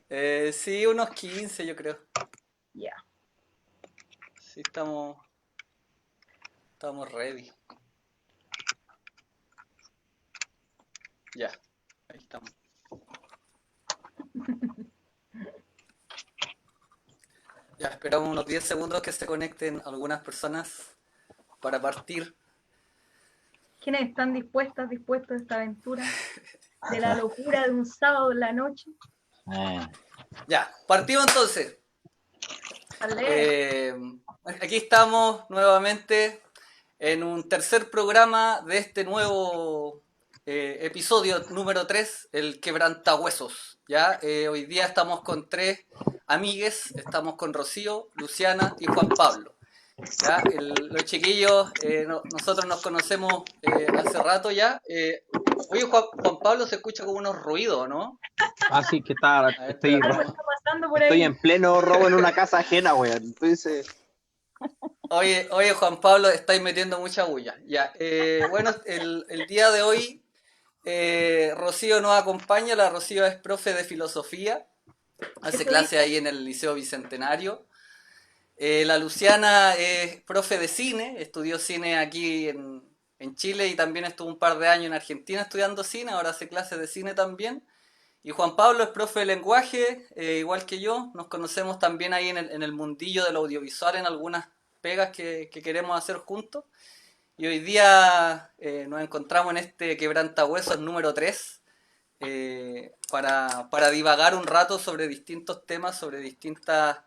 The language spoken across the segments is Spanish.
Sí, unos 15 yo creo. Ya. Sí, estamos ready. Ya, ahí estamos. Ya, esperamos unos 10 segundos que se conecten algunas personas para partir. ¿Quiénes están dispuestos a esta aventura de la locura de un sábado en la noche? Eh, Ya, partimos entonces. Vale. Eh, Aquí estamos nuevamente en un tercer programa de este nuevo episodio número 3, el quebrantahuesos. ¿Ya? Hoy día estamos con tres amigues, estamos con Rocío, Luciana y Juan Pablo. ¿Ya? Los chiquillos, nosotros nos conocemos hace rato ya. Oye, Juan Pablo, se escucha como unos ruidos, ¿no? sí, que está, A ver, espérate. Algo está pasando por estoy ahí. en pleno robo en una casa ajena, weón. Entonces, Oye, Juan Pablo, estáis metiendo mucha bulla. Ya, bueno, el día de hoy Rocío nos acompaña. La Rocío es profe de filosofía, hace Eso clase dice. ahí en el Liceo Bicentenario. La Luciana es profe de cine, estudió cine aquí en Chile y también estuvo un par de años en Argentina estudiando cine, ahora hace clases de cine también. Y Juan Pablo es profe de lenguaje, igual que yo. Nos conocemos también ahí en el mundillo del audiovisual, en algunas pegas que queremos hacer juntos. Y hoy día nos encontramos en este quebrantahuesos número 3 para divagar un rato sobre distintos temas, sobre distintas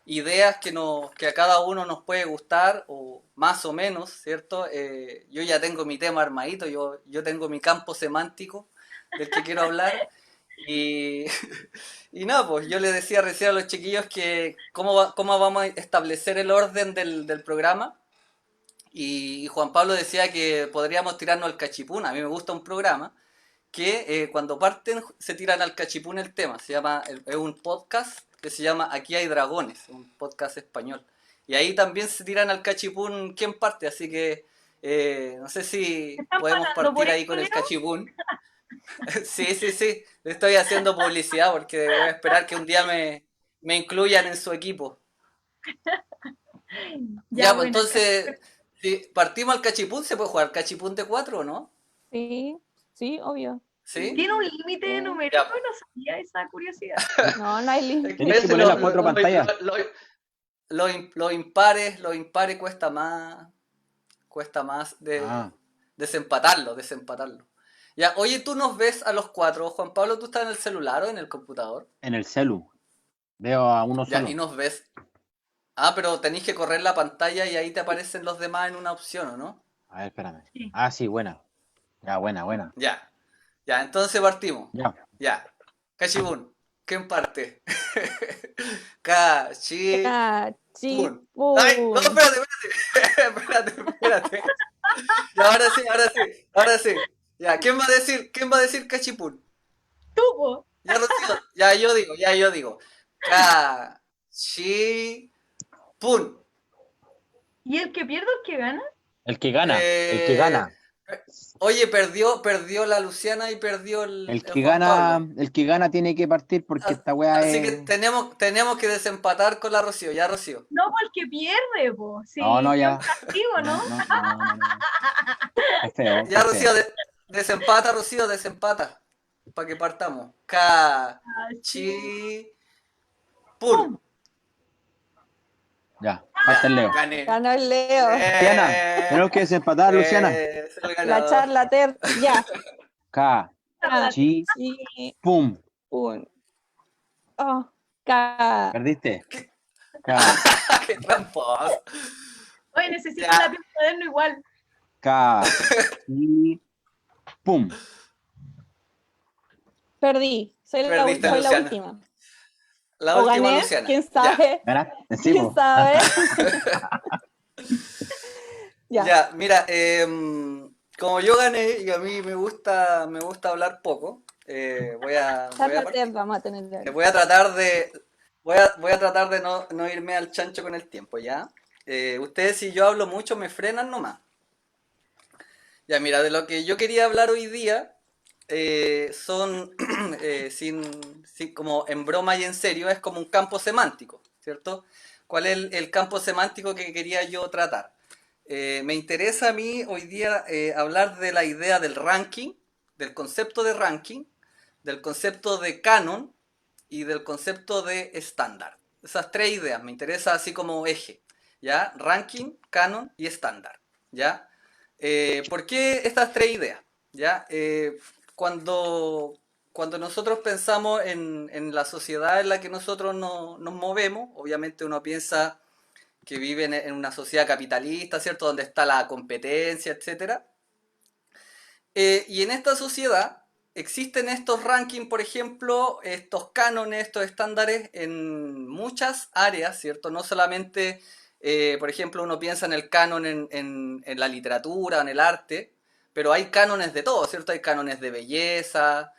ideas que a cada uno nos puede gustar, o más o menos, ¿cierto? Yo ya tengo mi tema armadito, yo tengo mi campo semántico del que quiero hablar. Y, y nada, pues yo le decía recién a los chiquillos que cómo vamos a establecer el orden del programa. Y Juan Pablo decía que podríamos tirarnos al cachipún. A mí me gusta un programa que cuando parten se tiran al cachipún el tema. Es un podcast que se llama Aquí hay dragones, un podcast español. Y ahí también se tiran al cachipún quién parte, así que no sé si ¿Están podemos pagando por partir ahí esto, con el Leo? cachipún. Sí, sí, sí, le estoy haciendo publicidad porque voy a esperar que un día me incluyan en su equipo. Ya, Ya, pues bueno. entonces, si partimos al cachipún, ¿se puede jugar cachipún de 4 o no? Sí, sí, obvio. ¿Sí? ¿Tiene un límite Ya, numérico? No sabía esa curiosidad. No, no hay límite. tenéis que poner las cuatro pantallas. Los impares cuesta más Ah, desempatarlo. Ya, oye, tú nos ves a los cuatro, Juan Pablo, ¿tú estás en el celular o en el computador? en el celu. Veo a uno Ya, y solo. nos ves. Ah, pero tenéis que correr la pantalla y ahí te aparecen los demás en una opción, ¿o no? A ver, espérame. Sí. Ah, sí, buena. Ya, buena. Ya, ya, entonces partimos. Ya. Ya, Cachibún, ¿quién parte? Cachipún. ¡Ay! No, Cachipún. espérate. Ya, ahora sí. Ya, ¿quién va a decir cachipún? Tuvo. Ya, Rocío, ya yo digo. Cachipún. ¿Y el que pierde es el que gana? El que gana. El que Eh, gana. Oye, perdió la Luciana y perdió El el que Juan gana. Pablo. El que gana tiene que partir porque esta weá Así que es. tenemos que desempatar con la Rocío. Ya, Rocío. No, pues el que pierde, po. No, Sí, no, tiene un ya. castigo, ¿no? No. Es feo, Ya, es Rocío, feo. desempata, Rocío, desempata. Para que partamos. Así. Cachipún. ¡Pum! Ya, Ya, parte el Leo. gané. Ganó el Leo. Luciana, tenemos que desempatar, Luciana. Es el La ganador. charla ya. K, chi, Cachipún. pum. Oh, Perdiste. K, ¡Qué tramposo! Oye, necesito Ya. lápiz cuaderno igual. K, chi, pum. Perdí. Soy Perdiste, la Luciana. última. La O última, gané, Luciana. quién Ya. sabe. ¿Ganaste? Sí, ¿Quién po. sabe? Ya. Ya, mira, como yo gané y a mí me gusta hablar poco, voy a Charla partir. vamos a tener. Voy a tratar de, voy a tratar de no irme al chancho con el tiempo, ¿ya? Ustedes si yo hablo mucho me frenan nomás. Ya, mira, de lo que yo quería hablar hoy día son, como en broma y en serio, es como un campo semántico, ¿cierto? ¿Cuál es el campo semántico que quería yo tratar? Me interesa a mí hoy día hablar de la idea del ranking, del concepto de ranking, del concepto de canon y del concepto de estándar. Esas tres ideas me interesa así como eje, ¿ya? Ranking, canon y estándar, ¿ya? ¿Por qué estas tres ideas? ¿Ya? Cuando nosotros pensamos en la sociedad en la que nosotros nos movemos, obviamente uno piensa que vive en una sociedad capitalista, ¿cierto? Donde está la competencia, etcétera. Y en esta sociedad existen estos rankings, por ejemplo, estos cánones, estos estándares en muchas áreas, ¿cierto? No solamente, por ejemplo, uno piensa en el canon en la literatura, en el arte, pero hay cánones de todo, ¿cierto? Hay cánones de belleza,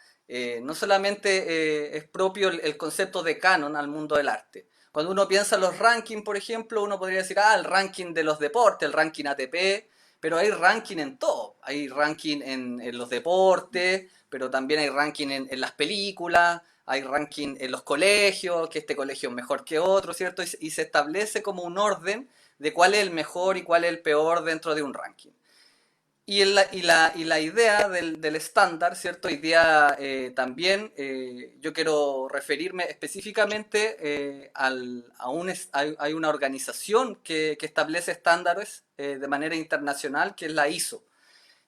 no solamente es propio el concepto de canon al mundo del arte. Cuando uno piensa en los rankings, por ejemplo, uno podría decir, el ranking de los deportes, el ranking ATP, pero hay ranking en todo. Hay ranking en los deportes, pero también hay ranking en las películas, hay ranking en los colegios, que este colegio es mejor que otro, ¿cierto? Y se establece como un orden de cuál es el mejor y cuál es el peor dentro de un ranking. Y la idea del estándar, ¿cierto? Hoy día también yo quiero referirme específicamente hay una organización que establece estándares de manera internacional, que es la ISO,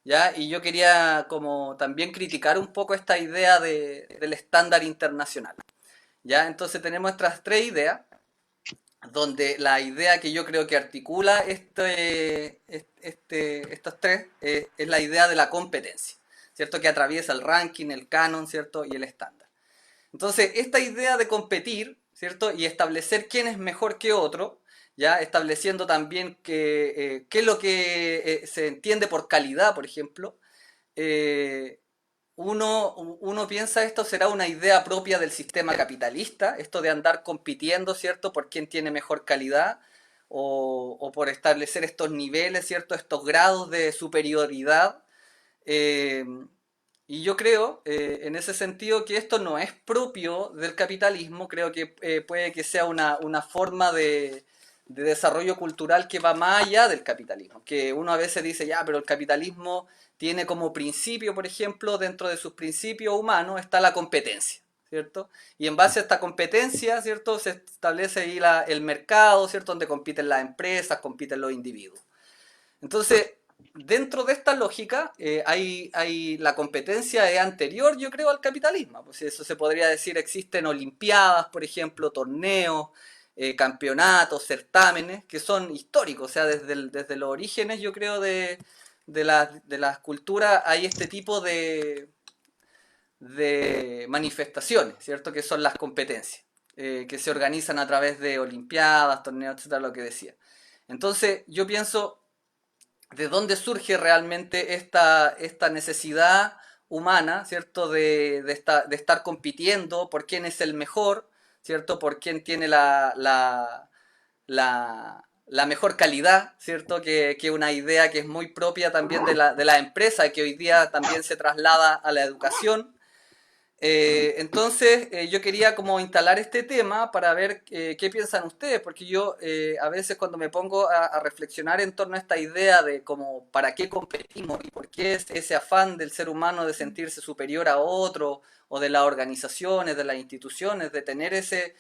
¿ya? Y yo quería como también criticar un poco esta idea del estándar internacional, ¿ya? Entonces tenemos estas tres ideas donde la idea que yo creo que articula estas tres es la idea de la competencia, ¿cierto? Que atraviesa el ranking, el canon, ¿cierto? Y el estándar. Entonces, esta idea de competir, ¿cierto? Y establecer quién es mejor que otro, ya estableciendo también qué es lo que se entiende por calidad, por ejemplo, eh, uno piensa esto será una idea propia del sistema capitalista, esto de andar compitiendo, ¿cierto?, por quién tiene mejor calidad o por establecer estos niveles, ¿cierto?, estos grados de superioridad. Eh, y yo creo, en ese sentido, que esto no es propio del capitalismo, creo que puede que sea una forma de desarrollo cultural que va más allá del capitalismo, que uno a veces dice, ya, pero el capitalismo tiene como principio, por ejemplo, dentro de sus principios humanos está la competencia, ¿cierto? Y en base a esta competencia, ¿cierto?, se establece ahí el mercado, ¿cierto?, donde compiten las empresas, compiten los individuos. Entonces, dentro de esta lógica, la competencia es anterior, yo creo, al capitalismo. Pues eso se podría decir, existen olimpiadas, por ejemplo, torneos, campeonatos, certámenes, que son históricos, o sea, desde los orígenes, yo creo, de las culturas hay este tipo de manifestaciones, ¿cierto? Que son las competencias, que se organizan a través de olimpiadas, torneos, etcétera, lo que decía. Entonces, yo pienso, ¿de dónde surge realmente esta necesidad humana, ¿cierto? De estar compitiendo por quién es el mejor, ¿cierto? Por quién tiene la mejor calidad, ¿cierto? Que una idea que es muy propia también de la empresa y que hoy día también se traslada a la educación. Entonces yo quería como instalar este tema para ver qué piensan ustedes, porque yo a veces cuando me pongo a reflexionar en torno a esta idea de como para qué competimos y por qué es ese afán del ser humano de sentirse superior a otro o de las organizaciones, de las instituciones, de tener esa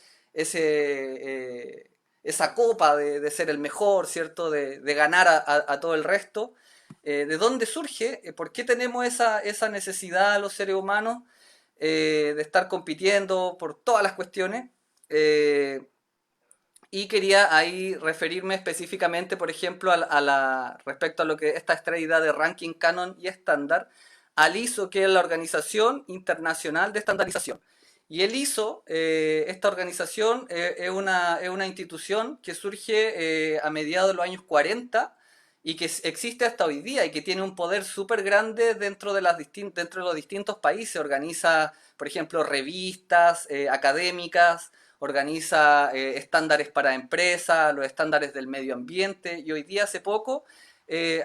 copa de ser el mejor, ¿cierto? De ganar a todo el resto. ¿De dónde surge? ¿Por qué tenemos esa necesidad los seres humanos? De estar compitiendo por todas las cuestiones. Y quería ahí referirme específicamente, por ejemplo, respecto a lo que esta estrella de ranking, canon y estándar, al ISO, que es la Organización Internacional de Estandarización. Y el ISO, esta organización, es una institución que surge a mediados de los años 40 y que existe hasta hoy día y que tiene un poder súper grande dentro de los distintos países. Organiza, por ejemplo, revistas académicas, organiza estándares para empresas, los estándares del medio ambiente y hoy día hace poco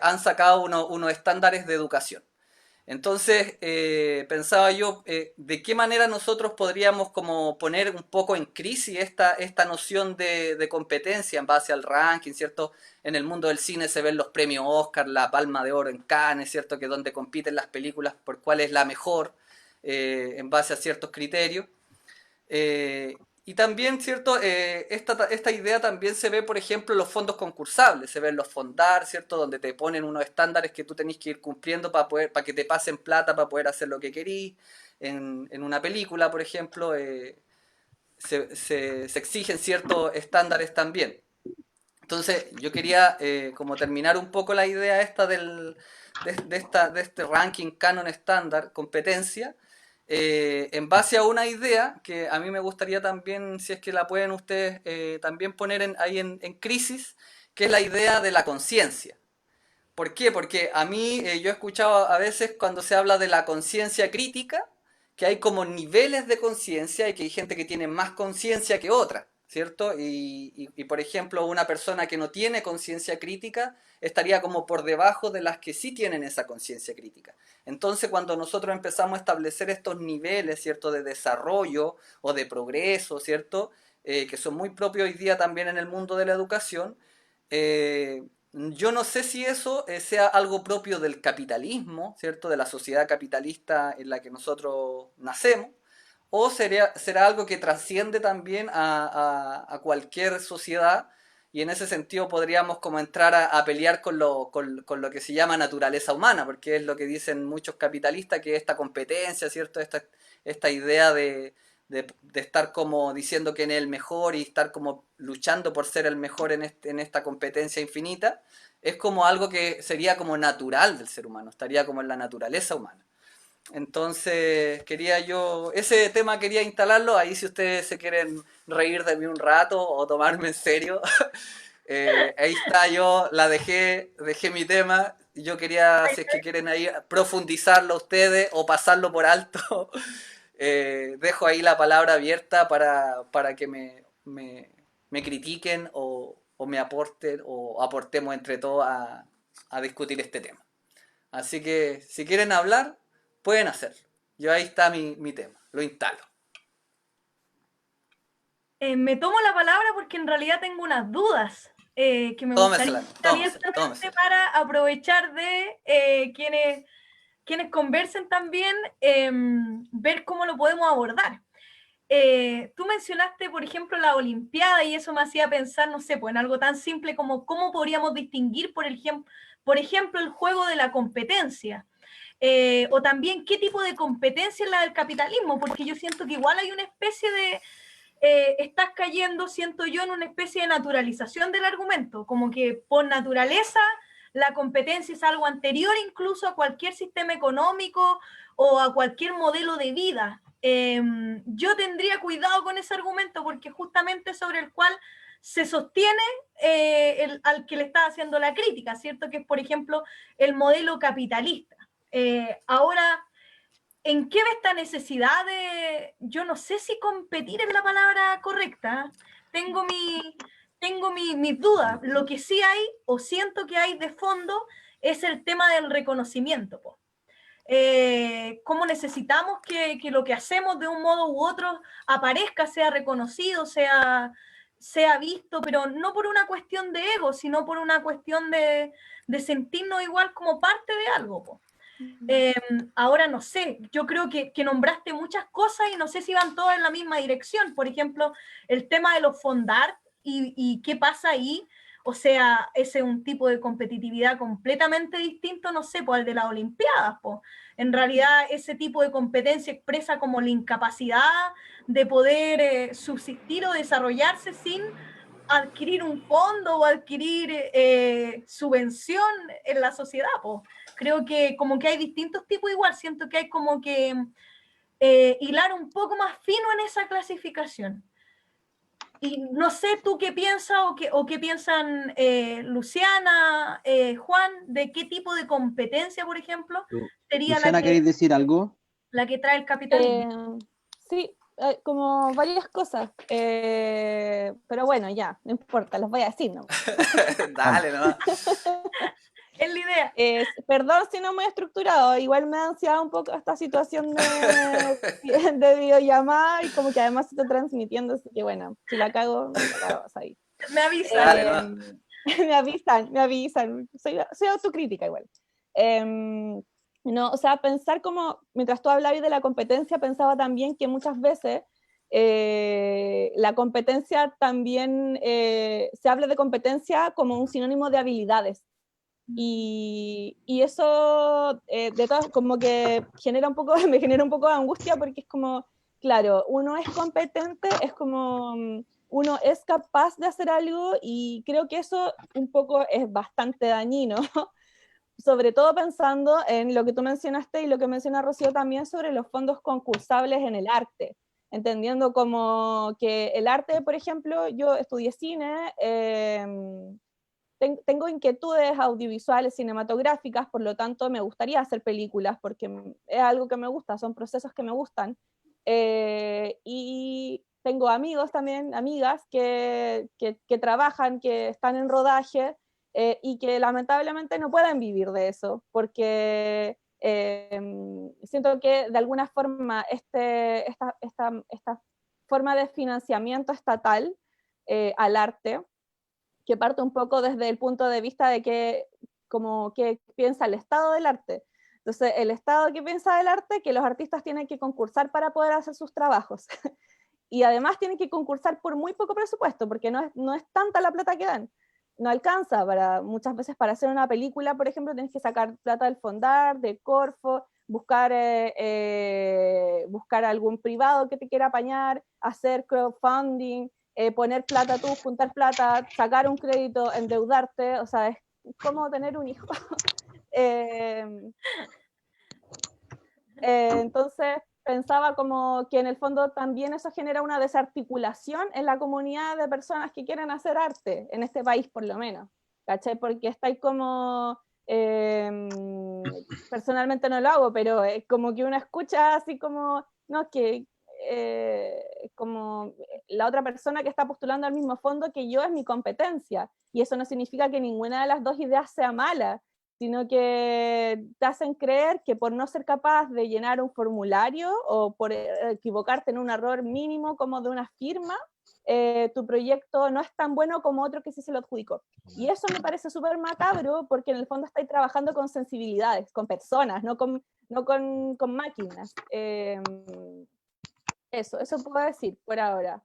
han sacado unos estándares de educación. Entonces, pensaba yo, ¿de qué manera nosotros podríamos como poner un poco en crisis esta noción de competencia en base al ranking, ¿cierto? En el mundo del cine se ven los premios Oscar, la Palma de Oro en Cannes, ¿cierto? Que es donde compiten las películas por cuál es la mejor, en base a ciertos criterios. Y también, ¿cierto? Esta idea también se ve, por ejemplo, en los fondos concursables, se ven los fondar, ¿cierto? Donde te ponen unos estándares que tú tenés que ir cumpliendo para que te pasen plata para poder hacer lo que querís. En una película, por ejemplo, se exigen ciertos estándares también. Entonces, yo quería como terminar un poco la idea esta de este ranking canon estándar, competencia, en base a una idea que a mí me gustaría también, si es que la pueden ustedes también poner ahí en crisis, que es la idea de la conciencia. ¿Por qué? Porque a mí yo he escuchado a veces cuando se habla de la conciencia crítica, que hay como niveles de conciencia y que hay gente que tiene más conciencia que otra, ¿cierto? Por ejemplo, una persona que no tiene conciencia crítica estaría como por debajo de las que sí tienen esa conciencia crítica. Entonces, cuando nosotros empezamos a establecer estos niveles, ¿cierto?, de desarrollo o de progreso, ¿cierto?, que son muy propios hoy día también en el mundo de la educación, yo no sé si eso sea algo propio del capitalismo, ¿cierto? De la sociedad capitalista en la que nosotros nacemos, o será algo que trasciende también a cualquier sociedad, y en ese sentido podríamos como entrar a pelear con lo que se llama naturaleza humana, porque es lo que dicen muchos capitalistas, que esta competencia, ¿cierto? Esta idea de estar como diciendo quién es el mejor y estar como luchando por ser el mejor en esta competencia infinita, es como algo que sería como natural del ser humano, estaría como en la naturaleza humana. Entonces, ese tema quería instalarlo, ahí si ustedes se quieren reír de mí un rato o tomarme en serio, ahí está, dejé mi tema, yo quería, si es que quieren ahí profundizarlo ustedes o pasarlo por alto, dejo ahí la palabra abierta para que me critiquen o me aporten o aportemos entre todos a discutir este tema. Así que si quieren hablar, pueden hacerlo. Yo ahí está mi tema, lo instalo. Me tomo la palabra porque en realidad tengo unas dudas que me gustaría tómesela. para aprovechar de quienes conversen también, ver cómo lo podemos abordar. Tú mencionaste, por ejemplo, la Olimpiada y eso me hacía pensar, no sé, pues en algo tan simple como cómo podríamos distinguir, por ejemplo, el juego de la competencia. O también qué tipo de competencia es la del capitalismo, porque yo siento que igual hay una especie de... estás cayendo, siento yo, en una especie de naturalización del argumento, como que por naturaleza la competencia es algo anterior incluso a cualquier sistema económico o a cualquier modelo de vida. Yo tendría cuidado con ese argumento porque justamente sobre el cual se sostiene al que le está haciendo la crítica, ¿cierto? Que es, por ejemplo, el modelo capitalista. Ahora, ¿en qué ve esta necesidad de, yo no sé si competir es la palabra correcta? Tengo mis dudas. Lo que sí hay, o siento que hay de fondo, es el tema del reconocimiento. Cómo necesitamos que lo que hacemos de un modo u otro aparezca, sea reconocido, sea visto, pero no por una cuestión de ego, sino por una cuestión de sentirnos igual como parte de algo. Ahora no sé, yo creo que nombraste muchas cosas y no sé si van todas en la misma dirección. Por ejemplo, el tema de los fondar y qué pasa ahí. O sea, ese es un tipo de competitividad completamente distinto, no sé, pues al de las Olimpiadas. Pues. En realidad, ese tipo de competencia expresa como la incapacidad de poder subsistir o desarrollarse sin adquirir un fondo o adquirir subvención en la sociedad. Pues. Creo que como que hay distintos tipos igual, siento que hay como que hilar un poco más fino en esa clasificación. Y no sé tú qué piensas o qué piensan Luciana, Juan, de qué tipo de competencia, por ejemplo, sería Luciana, ¿queréis decir algo? La que trae el capitalismo. Sí, como varias cosas, pero bueno, ya, no importa, las voy a decir, ¿no? Dale, nomás. Es la idea. Perdón si no muy estructurado, igual me da ansiedad un poco esta situación de videollamada y como que además estoy transmitiendo, así que bueno, si la cago, la cago ahí. Me avisa. Dale, no. Me avisan, soy autocrítica igual. No, o sea, pensar como, mientras tú hablabas de la competencia, pensaba también que muchas veces la competencia también, se habla de competencia como un sinónimo de habilidades. Y eso, de todas, como que genera un poco, me genera un poco de angustia porque es como, claro, uno es competente, es como, uno es capaz de hacer algo y creo que eso un poco es bastante dañino, sobre todo pensando en lo que tú mencionaste y lo que menciona Rocío también sobre los fondos concursables en el arte, entendiendo como que el arte, por ejemplo, yo estudié cine, tengo inquietudes audiovisuales, cinematográficas, por lo tanto me gustaría hacer películas porque es algo que me gusta, son procesos que me gustan. Y tengo amigos también, amigas que trabajan, que están en rodaje y que lamentablemente no pueden vivir de eso porque siento que de alguna forma esta forma de financiamiento estatal al arte, que parte un poco desde el punto de vista de qué piensa el Estado del arte. Entonces, el Estado que piensa del arte, que los artistas tienen que concursar para poder hacer sus trabajos. Y además tienen que concursar por muy poco presupuesto, porque no es tanta la plata que dan. No alcanza muchas veces para hacer una película, por ejemplo, tienes que sacar plata del Fondar, del Corfo, buscar algún privado que te quiera apañar, hacer crowdfunding, poner plata tú, juntar plata, sacar un crédito, endeudarte, o sea, es como tener un hijo. Entonces pensaba como que en el fondo también eso genera una desarticulación en la comunidad de personas que quieren hacer arte, en este país por lo menos, ¿cachai? Porque estáis como, personalmente no lo hago, pero como que uno escucha así como, no, que como la otra persona que está postulando al mismo fondo que yo es mi competencia, y eso no significa que ninguna de las dos ideas sea mala, sino que te hacen creer que por no ser capaz de llenar un formulario o por equivocarte en un error mínimo como de una firma, tu proyecto no es tan bueno como otro que sí se lo adjudicó. Y eso me parece súper macabro porque en el fondo estáis trabajando con sensibilidades, con personas, no con máquinas. Eso puedo decir por ahora.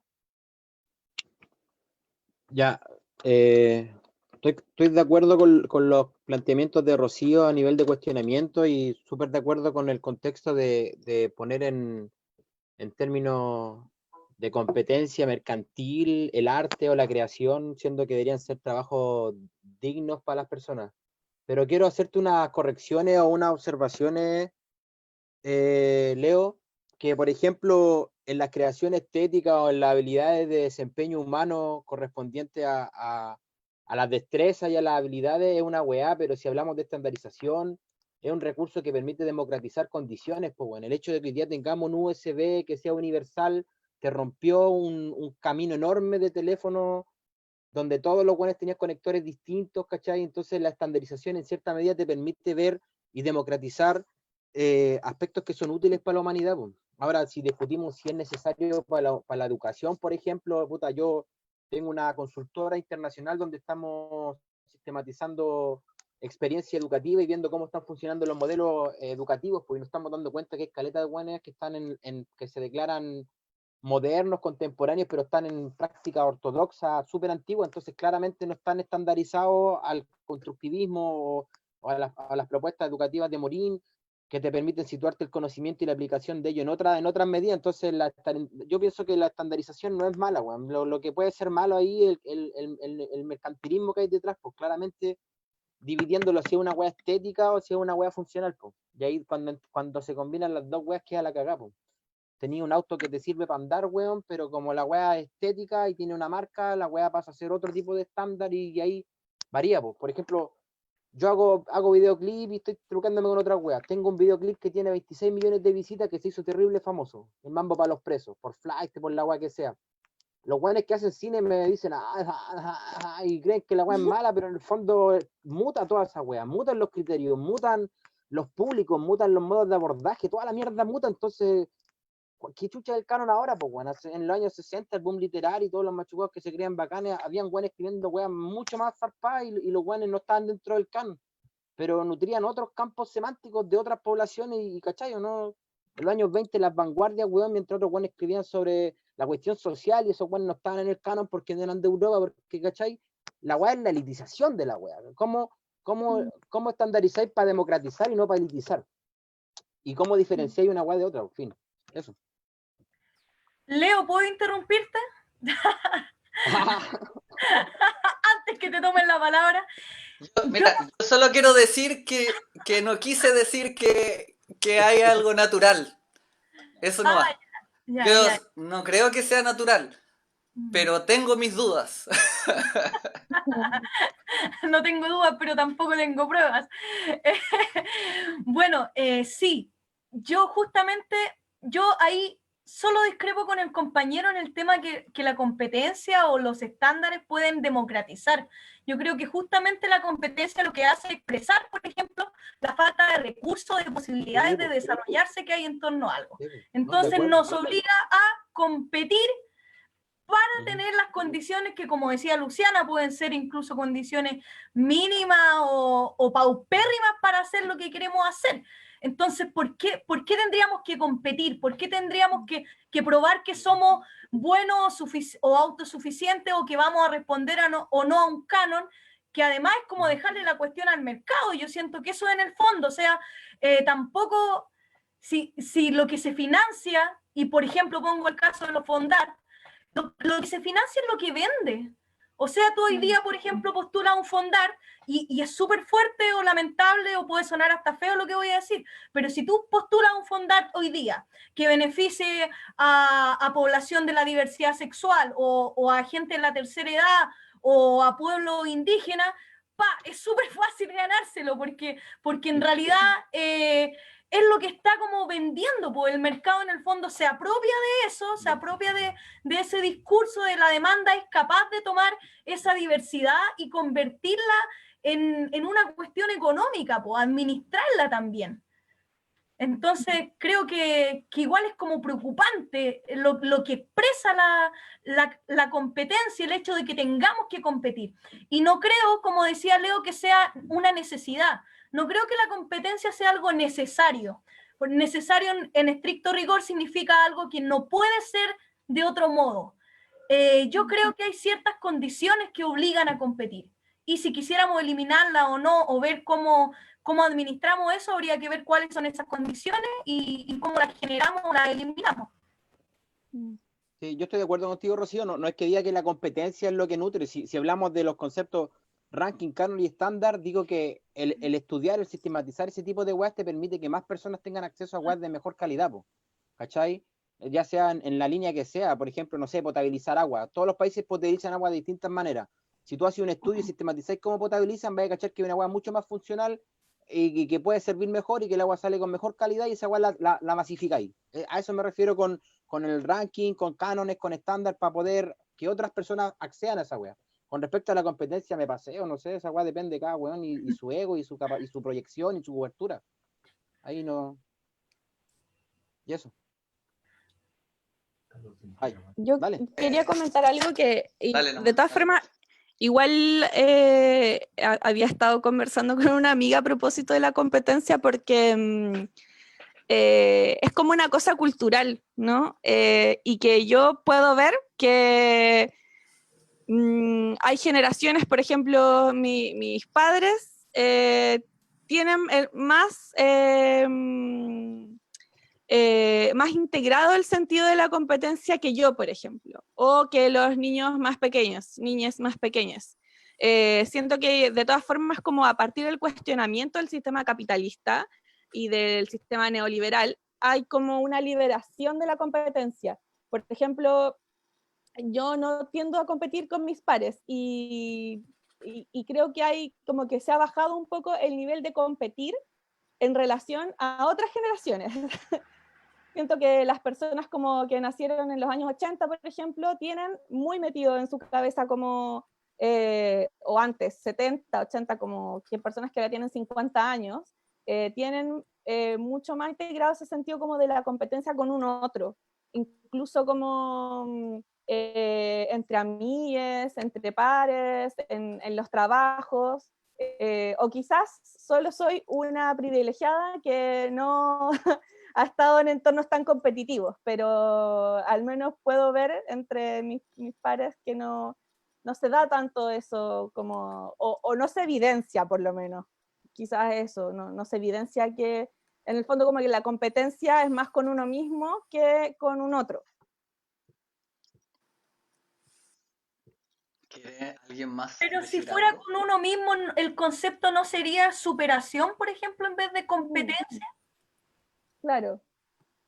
Ya, estoy de acuerdo con los planteamientos de Rocío a nivel de cuestionamiento y súper de acuerdo con el contexto de poner en términos de competencia mercantil el arte o la creación, siendo que deberían ser trabajos dignos para las personas. Pero quiero hacerte unas correcciones o unas observaciones, Leo, que por ejemplo en la creación estética o en las habilidades de desempeño humano correspondiente a las destrezas y a las habilidades es una weá, pero si hablamos de estandarización, es un recurso que permite democratizar condiciones. Pues bueno, el hecho de que hoy día tengamos un USB que sea universal, te rompió un camino enorme de teléfono donde todos los buenos tenían conectores distintos, ¿cachai? Entonces la estandarización en cierta medida te permite ver y democratizar aspectos que son útiles para la humanidad. Pues. Ahora, si discutimos si es necesario para la educación, por ejemplo, puta, yo tengo una consultora internacional donde estamos sistematizando experiencia educativa y viendo cómo están funcionando los modelos educativos, porque nos estamos dando cuenta que hay caleta de buenas que están que se declaran modernos, contemporáneos, pero están en práctica ortodoxa súper antigua, entonces claramente no están estandarizados al constructivismo o a las propuestas educativas de Morín, que te permiten situarte el conocimiento y la aplicación de ello en otras medidas. Entonces yo pienso que la estandarización no es mala, bueno. Lo que puede ser malo ahí es el mercantilismo que hay detrás, pues claramente dividiéndolo si es una wea estética o si es una wea funcional, pues. Y ahí cuando se combinan las dos weas queda la cagada, pues. Tenía un auto que te sirve para andar, weón, pero como la weá es estética y tiene una marca, la weá pasa a ser otro tipo de estándar y ahí varía, pues. Por ejemplo, yo hago videoclip y estoy trucándome con otras weas. Tengo un videoclip que tiene 26 millones de visitas que se hizo terrible famoso. El mambo para los presos, por Flight, por la weá que sea. los weones que hacen cine me dicen, y creen que la weá es mala, pero en el fondo muta toda esa weá, mutan los criterios, mutan los públicos, mutan los modos de abordaje, toda la mierda muta. Entonces, ¿qué chucha es el canon ahora? Pues bueno, en los años 60 el boom literario y todos los machucados que se creían bacanes, habían weones escribiendo weas mucho más zarpadas y los weones no estaban dentro del canon, pero nutrían otros campos semánticos de otras poblaciones y ¿cachai? ¿No? En los años 20 las vanguardias, weón, mientras otros weones escribían sobre la cuestión social y esos weones no estaban en el canon porque no eran de Europa, porque ¿cachai? La wea es la elitización de la wea. ¿Cómo estandarizáis para democratizar y no para elitizar? ¿Y cómo diferenciáis una wea de otra? En fin, eso. Leo, ¿puedo interrumpirte? Antes que te tomen la palabra. Mira, yo solo quiero decir que no quise decir que hay algo natural. Eso no va. Yo no creo que sea natural, pero tengo mis dudas. No tengo dudas, pero tampoco tengo pruebas. Bueno, sí, yo ahí solo discrepo con el compañero en el tema que la competencia o los estándares pueden democratizar. Yo creo que justamente la competencia lo que hace es expresar, por ejemplo, la falta de recursos, de posibilidades de desarrollarse que hay en torno a algo. Entonces nos obliga a competir para tener las condiciones que, como decía Luciana, pueden ser incluso condiciones mínimas o paupérrimas para hacer lo que queremos hacer. Entonces, ¿por qué tendríamos que competir? ¿Por qué tendríamos que probar que somos buenos o autosuficientes o que vamos a responder o no a un canon? Que además es como dejarle la cuestión al mercado. Yo siento que eso en el fondo, o sea, tampoco, si lo que se financia, y por ejemplo pongo el caso de los Fondar, lo que se financia es lo que vende. O sea, tú hoy día, por ejemplo, postulas un fondar y es súper fuerte o lamentable o puede sonar hasta feo lo que voy a decir, pero si tú postulas un fondar hoy día que beneficie a población de la diversidad sexual o a gente de la tercera edad o a pueblos indígenas, es súper fácil ganárselo porque en realidad es lo que está como vendiendo, pues el mercado en el fondo se apropia de eso, se apropia de ese discurso de la demanda, es capaz de tomar esa diversidad y convertirla en una cuestión económica, pues administrarla también. Entonces creo que igual es como preocupante lo que expresa la competencia, el hecho de que tengamos que competir. Y no creo, como decía Leo, que sea una necesidad. No creo que la competencia sea algo necesario. Necesario en estricto rigor significa algo que no puede ser de otro modo. Yo creo que hay ciertas condiciones que obligan a competir. Y si quisiéramos eliminarla o no, o ver cómo administramos eso, habría que ver cuáles son esas condiciones y cómo las generamos o las eliminamos. Sí, yo estoy de acuerdo contigo, Rocío. No es que diga que la competencia es lo que nutre. Si hablamos de los conceptos ranking, canon y estándar, digo que el estudiar, el sistematizar ese tipo de webs te permite que más personas tengan acceso a webs de mejor calidad, ¿cachai? Ya sea en la línea que sea, por ejemplo, no sé, potabilizar agua. Todos los países potabilizan agua de distintas maneras. Si tú haces un estudio y sistematizáis cómo potabilizan, vais a cachar que es una agua mucho más funcional y que puede servir mejor y que el agua sale con mejor calidad y esa agua la masificáis. A eso me refiero con el ranking, con cánones, con estándar, para poder que otras personas accedan a esa wea. Con respecto a la competencia, me paseo, no sé, esa wea depende de cada weón y su ego y su proyección y su cobertura. Ahí no. Y eso. Ay, yo quería comentar algo que, Dale, de todas formas, igual había estado conversando con una amiga a propósito de la competencia porque es como una cosa cultural, ¿no? Y que yo puedo ver que hay generaciones, por ejemplo, mis padres tienen más integrado el sentido de la competencia que yo, por ejemplo, o que los niños más pequeños, niñas más pequeñas. Siento que de todas formas, como a partir del cuestionamiento del sistema capitalista y del sistema neoliberal, hay como una liberación de la competencia. Por ejemplo, yo no tiendo a competir con mis pares y creo que hay como que se ha bajado un poco el nivel de competir en relación a otras generaciones. siento que las personas como que nacieron en los años 80, por ejemplo, tienen muy metido en su cabeza como, o antes, 70, 80, como que personas que ahora tienen 50 años, tienen mucho más integrado ese sentido como de la competencia con un otro, incluso como entre amigues, entre pares, en los trabajos, o quizás solo soy una privilegiada que no ha estado en entornos tan competitivos, pero al menos puedo ver entre mis pares que no se da tanto eso como, o no se evidencia por lo menos, quizás eso, no se evidencia que en el fondo como que la competencia es más con uno mismo que con un otro. ¿Quiere alguien más Pero si decir fuera algo? con uno mismo, el concepto no sería superación, por ejemplo, en vez de competencia. Claro,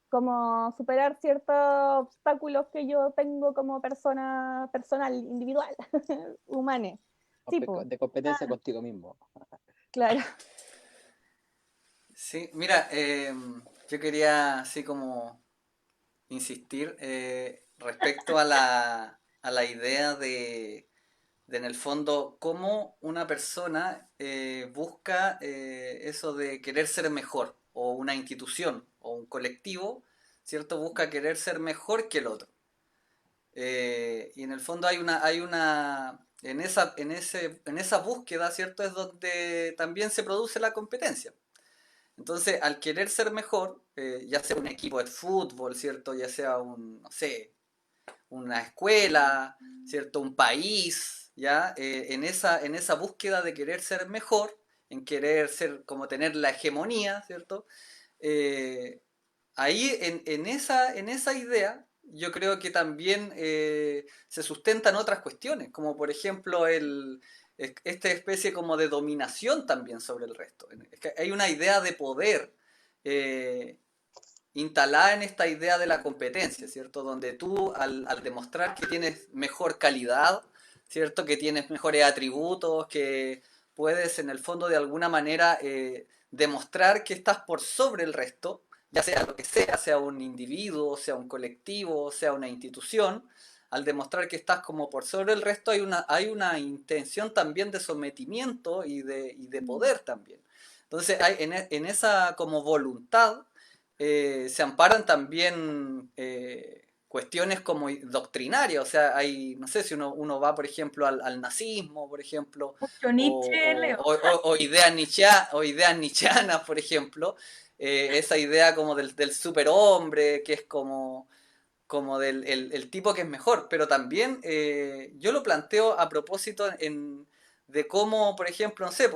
como superar ciertos obstáculos que yo tengo como persona personal, individual, humana. Sí, pues, De competencia contigo mismo. claro. Sí, mira, yo quería así como insistir respecto a la idea de, en el fondo, cómo una persona busca eso de querer ser mejor, o una institución, o un colectivo, ¿cierto? Busca querer ser mejor que el otro. Y en el fondo en esa búsqueda, ¿cierto? Es donde también se produce la competencia. Entonces, al querer ser mejor, ya sea un equipo de fútbol, ¿cierto? Ya sea no sé, una escuela, ¿cierto? Un país, ¿ya? En esa búsqueda de querer ser mejor, en querer ser, como tener la hegemonía, ¿cierto? Eh, ahí, en esa idea, yo creo que también se sustentan otras cuestiones, como por ejemplo esta especie como de dominación también sobre el resto. Es que hay una idea de poder eh, instalada en esta idea de la competencia, ¿cierto? Donde tú al demostrar que tienes mejor calidad, ¿cierto? Que tienes mejores atributos, que puedes en el fondo de alguna manera demostrar que estás por sobre el resto, ya sea lo que sea un individuo, sea un colectivo, sea una institución, al demostrar que estás como por sobre el resto hay una intención también de sometimiento y de poder también. Entonces hay en esa como voluntad se amparan también cuestiones como doctrinarias, o sea, no sé si uno va, por ejemplo, al nazismo, por ejemplo, Mucho o, Nietzsche, Leo. o ideas nietzscheanas, por ejemplo, esa idea como del superhombre, que es como del el tipo que es mejor, pero también yo lo planteo a propósito de cómo, por ejemplo, no sé,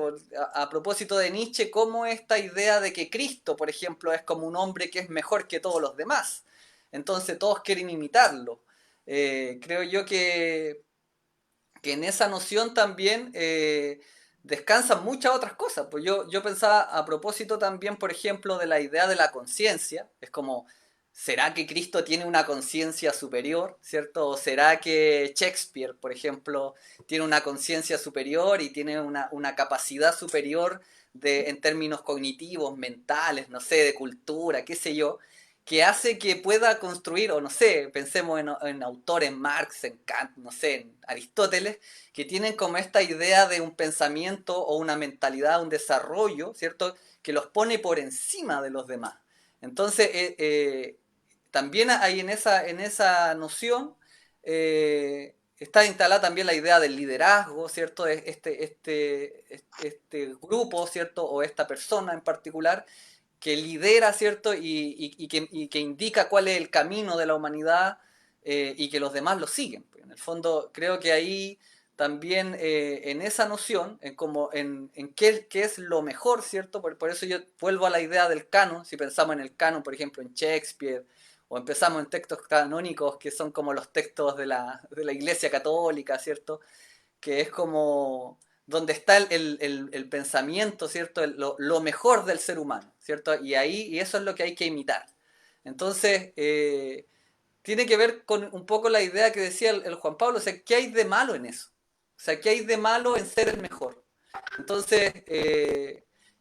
a propósito de Nietzsche, cómo esta idea de que Cristo, por ejemplo, es como un hombre que es mejor que todos los demás. Entonces todos quieren imitarlo. Creo yo que en esa noción también descansan muchas otras cosas. Pues yo pensaba a propósito también, por ejemplo, de la idea de la conciencia. Es como, ¿será que Cristo tiene una conciencia superior? ¿Cierto? ¿O será que Shakespeare, por ejemplo, tiene una conciencia superior y tiene una capacidad superior en términos cognitivos, mentales, no sé, de cultura, qué sé yo? Que hace que pueda construir, o no sé, pensemos en autores, Marx, en Kant, no sé, en Aristóteles, que tienen como esta idea de un pensamiento o una mentalidad, un desarrollo, ¿cierto? Que los pone por encima de los demás. Entonces, también hay en esa noción, está instalada también la idea del liderazgo, ¿cierto? Este grupo, ¿cierto? O esta persona en particular que lidera, ¿cierto? Y que indica cuál es el camino de la humanidad y que los demás lo siguen. En el fondo, creo que ahí también en esa noción, en qué es lo mejor, ¿cierto? Por eso yo vuelvo a la idea del canon, si pensamos en el canon, por ejemplo, en Shakespeare, o empezamos en textos canónicos que son como los textos de la Iglesia Católica, ¿cierto? Que es como donde está el pensamiento, ¿cierto? Lo mejor del ser humano, ¿cierto? Y eso es lo que hay que imitar. Entonces, tiene que ver con un poco la idea que decía el Juan Pablo, o sea, ¿qué hay de malo en eso? O sea, ¿qué hay de malo en ser el mejor? Entonces,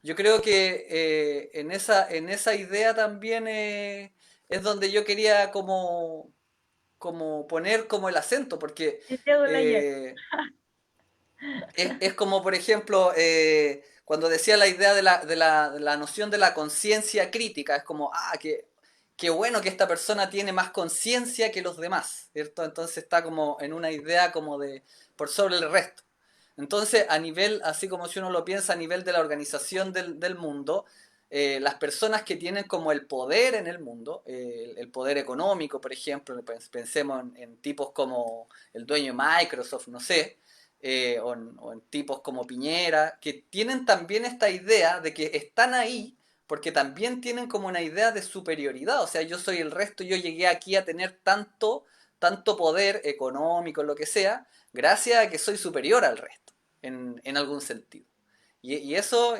yo creo que en esa idea también es donde yo quería como poner como el acento, porque El dedo en la llaga. eh, es como, por ejemplo, cuando decía la idea de la noción de la conciencia crítica, es como, qué bueno que esta persona tiene más conciencia que los demás, ¿cierto? Entonces está como en una idea como de por sobre el resto. Entonces, a nivel, así como si uno lo piensa a nivel de la organización del mundo, las personas que tienen como el poder en el mundo, el poder económico, por ejemplo, pensemos en tipos como el dueño de Microsoft, no sé, o en tipos como Piñera, que tienen también esta idea de que están ahí porque también tienen como una idea de superioridad, o sea, yo soy el resto, yo llegué aquí a tener tanto poder económico, lo que sea, gracias a que soy superior al resto, en algún sentido. Y eso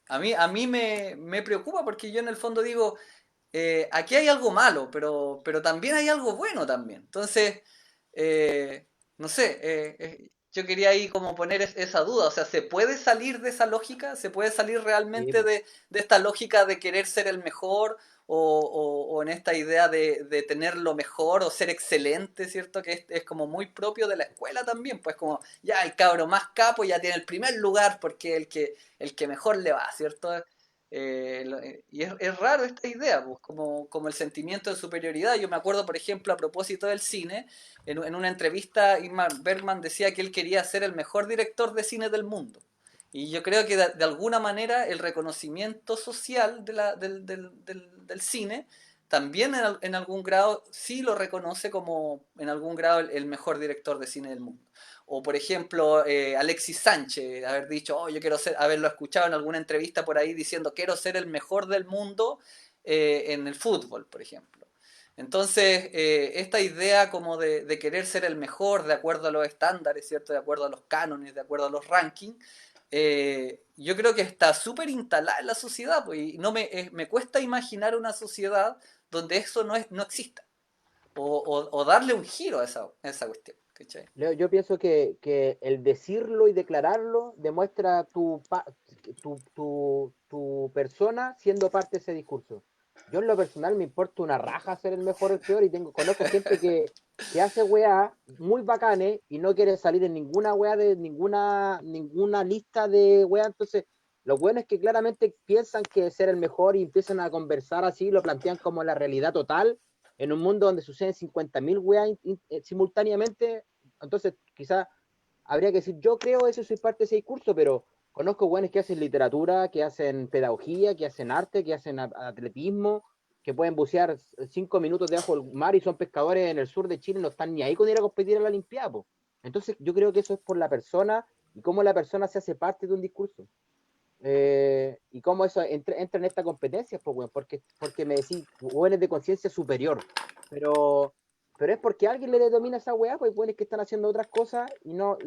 a mí me preocupa porque yo en el fondo digo, aquí hay algo malo, pero también hay algo bueno también. Entonces, eh, no sé, yo quería ahí como poner esa duda, o sea, ¿se puede salir de esa lógica? ¿Se puede salir Sí, realmente po. de esta lógica de querer ser el mejor o en esta idea de tener lo mejor o ser excelente, ¿cierto? Que es como muy propio de la escuela también, pues como ya el cabro más capo ya tiene el primer lugar porque el que mejor le va, ¿cierto? Y es raro esta idea, pues, como el sentimiento de superioridad. Yo me acuerdo, por ejemplo, a propósito del cine, en una entrevista, Ingmar Bergman decía que él quería ser el mejor director de cine del mundo. Y yo creo que de alguna manera el reconocimiento social del cine también en algún grado sí lo reconoce como en algún grado el mejor director de cine del mundo. O por ejemplo, Alexis Sánchez, haber dicho, yo quiero haberlo escuchado en alguna entrevista por ahí diciendo, quiero ser el mejor del mundo en el fútbol, por ejemplo. Entonces, esta idea como de querer ser el mejor de acuerdo a los estándares, ¿cierto? De acuerdo a los cánones, de acuerdo a los rankings, yo creo que está súper instalada en la sociedad, pues, y no me cuesta imaginar una sociedad donde eso no exista, o darle un giro a esa cuestión, ¿cachai? Leo, yo pienso que el decirlo y declararlo demuestra tu persona siendo parte de ese discurso. Yo en lo personal me importa una raja ser el mejor o el peor y conozco gente que hace weá muy bacanes y no quiere salir en ninguna weá de ninguna lista de weá. Entonces, lo bueno es que claramente piensan que ser el mejor y empiezan a conversar así, lo plantean como la realidad total en un mundo donde suceden 50.000 weas simultáneamente. Entonces, quizás habría que decir, yo creo eso, soy parte de ese discurso, pero conozco buenos que hacen literatura, que hacen pedagogía, que hacen arte, que hacen atletismo, que pueden bucear 5 minutos debajo del mar y son pescadores en el sur de Chile, no están ni ahí con ir a competir a la Olimpiada. Po. Entonces, yo creo que eso es por la persona y cómo la persona se hace parte de un discurso. Y cómo eso entra en esta competencia, pues, bueno, porque me decís, jóvenes de conciencia superior, pero, pero es porque alguien le domina esa weá, pues jóvenes que están haciendo otras cosas y no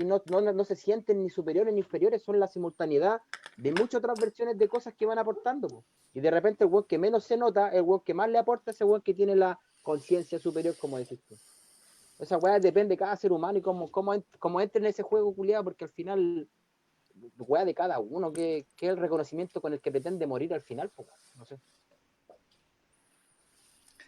se sienten ni superiores ni inferiores, son la simultaneidad de muchas otras versiones de cosas que van aportando, pues. Y de repente el weón que menos se nota, el weón que más le aporta, es el weón que tiene la conciencia superior, como decís tú. Esa weá depende de cada ser humano y cómo entra en ese juego culiado, porque al final weá de cada uno, que es el reconocimiento con el que pretende morir al final, pues, no sé.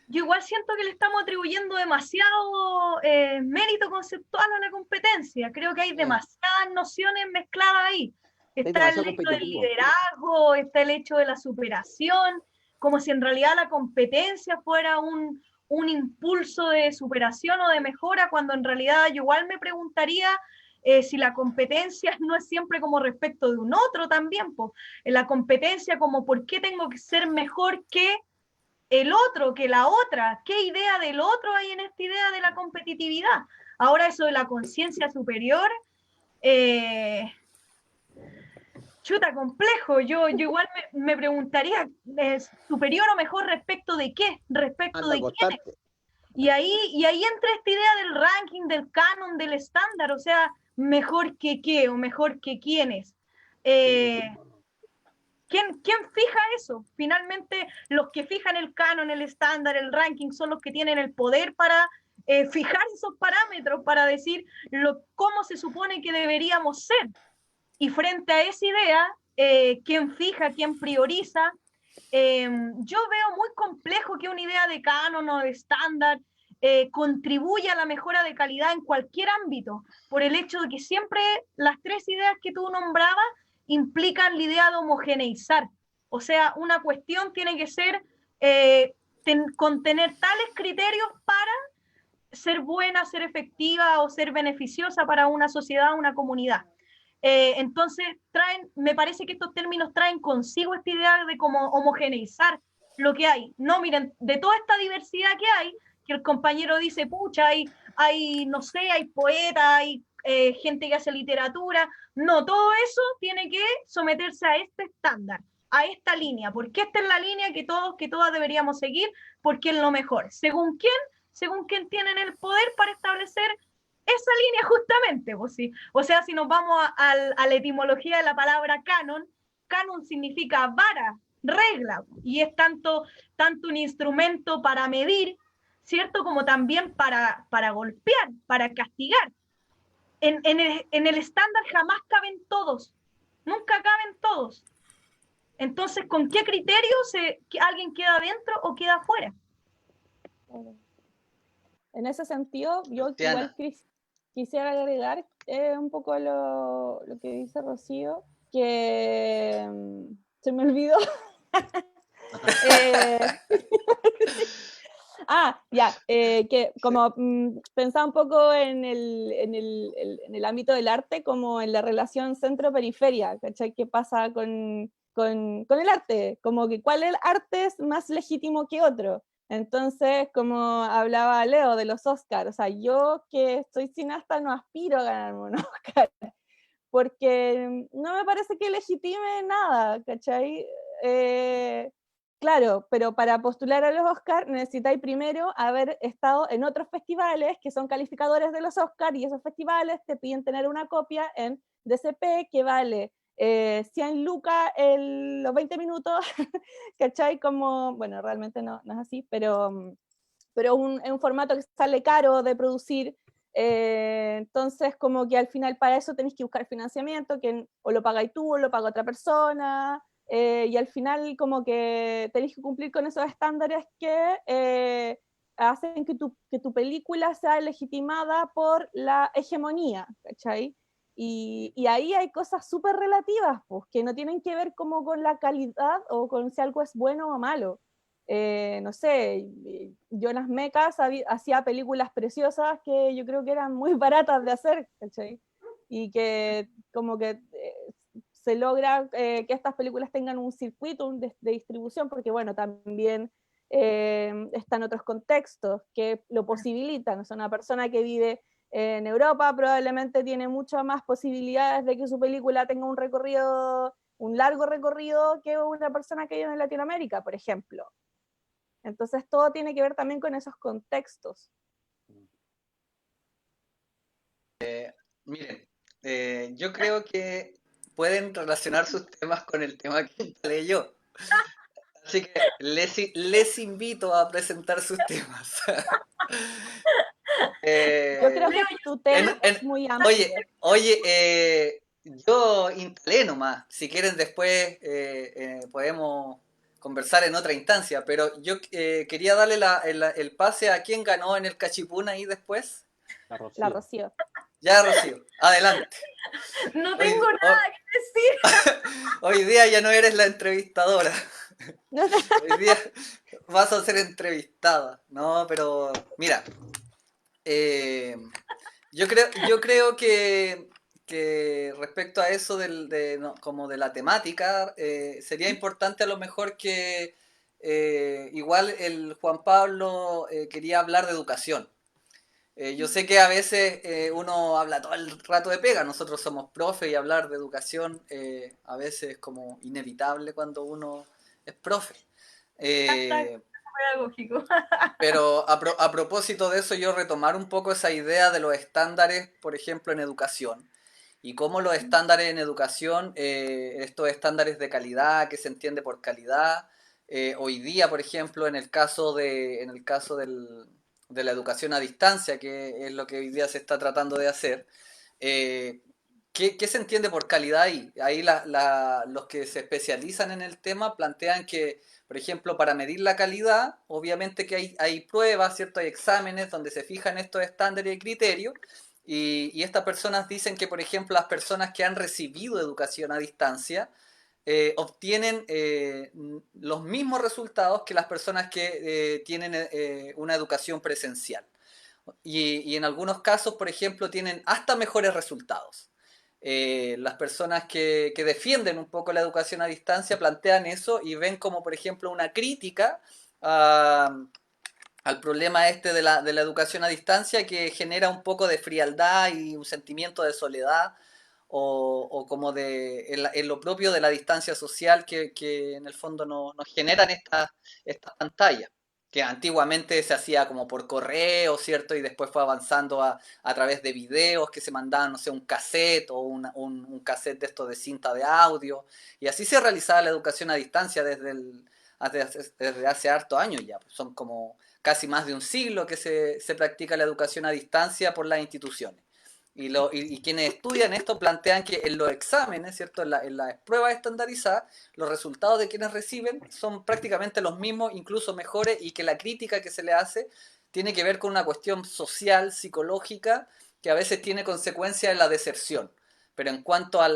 Yo igual siento que le estamos atribuyendo demasiado mérito conceptual a la competencia. Creo que hay demasiadas nociones mezcladas ahí. Es Está el demasiado hecho del competitivo. liderazgo, está el hecho de la superación, como si en realidad la competencia fuera un impulso de superación o de mejora, cuando en realidad yo igual me preguntaría si la competencia no es siempre como respecto de un otro también, pues. La competencia como por qué tengo que ser mejor que el otro, que la otra, qué idea del otro hay en esta idea de la competitividad. Ahora eso de la conciencia superior, chuta, complejo. Yo igual me preguntaría, ¿superior o mejor respecto de qué? ¿Respecto Anda a de quiénes? acostarte. Y ahí entra esta idea del ranking, del canon, del estándar, o sea, mejor que qué o mejor que quiénes. ¿Quién fija eso? Finalmente, los que fijan el canon, el estándar, el ranking, son los que tienen el poder para fijar esos parámetros, para decir cómo se supone que deberíamos ser. Y frente a esa idea, ¿quién fija, quién prioriza? Yo veo muy complejo que una idea de canon o de estándar contribuya a la mejora de calidad en cualquier ámbito, por el hecho de que siempre las tres ideas que tú nombrabas implican la idea de homogeneizar. O sea, una cuestión tiene que ser contener tales criterios para ser buena, ser efectiva o ser beneficiosa para una sociedad, una comunidad. Entonces, me parece que estos términos traen consigo esta idea de cómo homogeneizar lo que hay. No, miren, de toda esta diversidad que hay, que el compañero dice, pucha, no sé, hay poetas, hay gente que hace literatura. No, todo eso tiene que someterse a este estándar, a esta línea, porque esta es la línea que todos, que todas deberíamos seguir, porque es lo mejor. Según quién tienen el poder para establecer esa línea justamente, pues sí. O sea, si nos vamos a la etimología de la palabra canon, canon significa vara, regla, y es tanto un instrumento para medir, ¿cierto? Como también para golpear, para castigar. En el estándar jamás caben todos, nunca caben todos. Entonces, ¿con qué criterio alguien queda dentro o queda fuera? En ese sentido, yo Cristiana. igual quisiera agregar un poco lo que dice Rocío, que se me olvidó. Ya, que como pensaba un poco en el ámbito del arte, como en la relación centro-periferia, ¿cachai? ¿Qué pasa con el arte? Como que cuál arte es más legítimo que otro. Entonces, como hablaba Leo de los Oscars, o sea, yo que soy cineasta no aspiro a ganarme un Oscar, porque no me parece que legitime nada, ¿cachai? Claro, pero para postular a los Oscars necesitáis primero haber estado en otros festivales que son calificadores de los Oscars, y esos festivales te piden tener una copia en DCP que vale 100 lucas los 20 minutos, ¿cachai? Como, bueno, realmente no es así, pero es un formato que sale caro de producir. Entonces, como que al final para eso tenéis que buscar financiamiento, que o lo pagáis tú o lo paga otra persona, y al final como que tenéis que cumplir con esos estándares que hacen que tu película sea legitimada por la hegemonía, ¿cachai? Y ahí hay cosas súper relativas, pues, que no tienen que ver como con la calidad o con si algo es bueno o malo. No sé, Jonas Mekas hacía películas preciosas que yo creo que eran muy baratas de hacer, ¿cachai? Y que como que se logra que estas películas tengan un circuito de distribución, porque bueno, también están otros contextos que lo posibilitan. O sea, una persona que vive en Europa probablemente tiene muchas más posibilidades de que su película tenga un largo recorrido que una persona que vive en Latinoamérica, por ejemplo. Entonces todo tiene que ver también con esos contextos. Miren, yo creo que pueden relacionar sus temas con el tema que instalé yo. Así que les invito a presentar sus temas. Yo creo que tu tema es muy amplio. Oye, yo instalé nomás. Si quieren después podemos conversar en otra instancia, pero yo quería darle el pase a quien ganó en el Cachipún ahí después. La La Rocío. Rocío. Ya, Rocío, adelante. No Hoy, tengo nada que decir. hoy día ya no eres la entrevistadora. No sé. Hoy día vas a ser entrevistada. No, pero mira, yo creo que respecto a eso no, como de la temática, sería importante a lo mejor que igual el Juan Pablo quería hablar de educación. Yo sé que a veces uno habla todo el rato de pega, nosotros somos profe y hablar de educación a veces es como inevitable cuando uno es profe. Hashtag Eh, pedagógico. pero a propósito de eso, yo retomar un poco esa idea de los estándares, por ejemplo, en educación. Y cómo los estándares en educación, estos estándares de calidad, que se entiende por calidad, hoy día, por ejemplo, en el caso de la educación a distancia, que es lo que hoy día se está tratando de hacer, eh, ¿Qué se entiende por calidad ahí? Ahí los que se especializan en el tema plantean que, por ejemplo, para medir la calidad, obviamente que hay pruebas, ¿cierto? Hay exámenes donde se fijan estos estándares y criterios, y estas personas dicen que, por ejemplo, las personas que han recibido educación a distancia obtienen los mismos resultados que las personas que tienen una educación presencial. Y en algunos casos, por ejemplo, tienen hasta mejores resultados. Las personas que defienden un poco la educación a distancia plantean eso y ven como, por ejemplo, una crítica al problema este de la educación a distancia, que genera un poco de frialdad y un sentimiento de soledad o como en lo propio de la distancia social que en el fondo nos generan estas pantallas, que antiguamente se hacía como por correo, ¿cierto? Y después fue avanzando a través de videos que se mandaban, no sé, un cassette o un cassette de esto de cinta de audio, y así se realizaba la educación a distancia desde hace hartos años ya. Son como casi más de un siglo que se practica la educación a distancia por las instituciones. Y quienes estudian esto plantean que en los exámenes, ¿cierto? En las pruebas estandarizadas, los resultados de quienes reciben son prácticamente los mismos, incluso mejores, y que la crítica que se le hace tiene que ver con una cuestión social, psicológica, que a veces tiene consecuencias en la deserción. Pero en cuanto a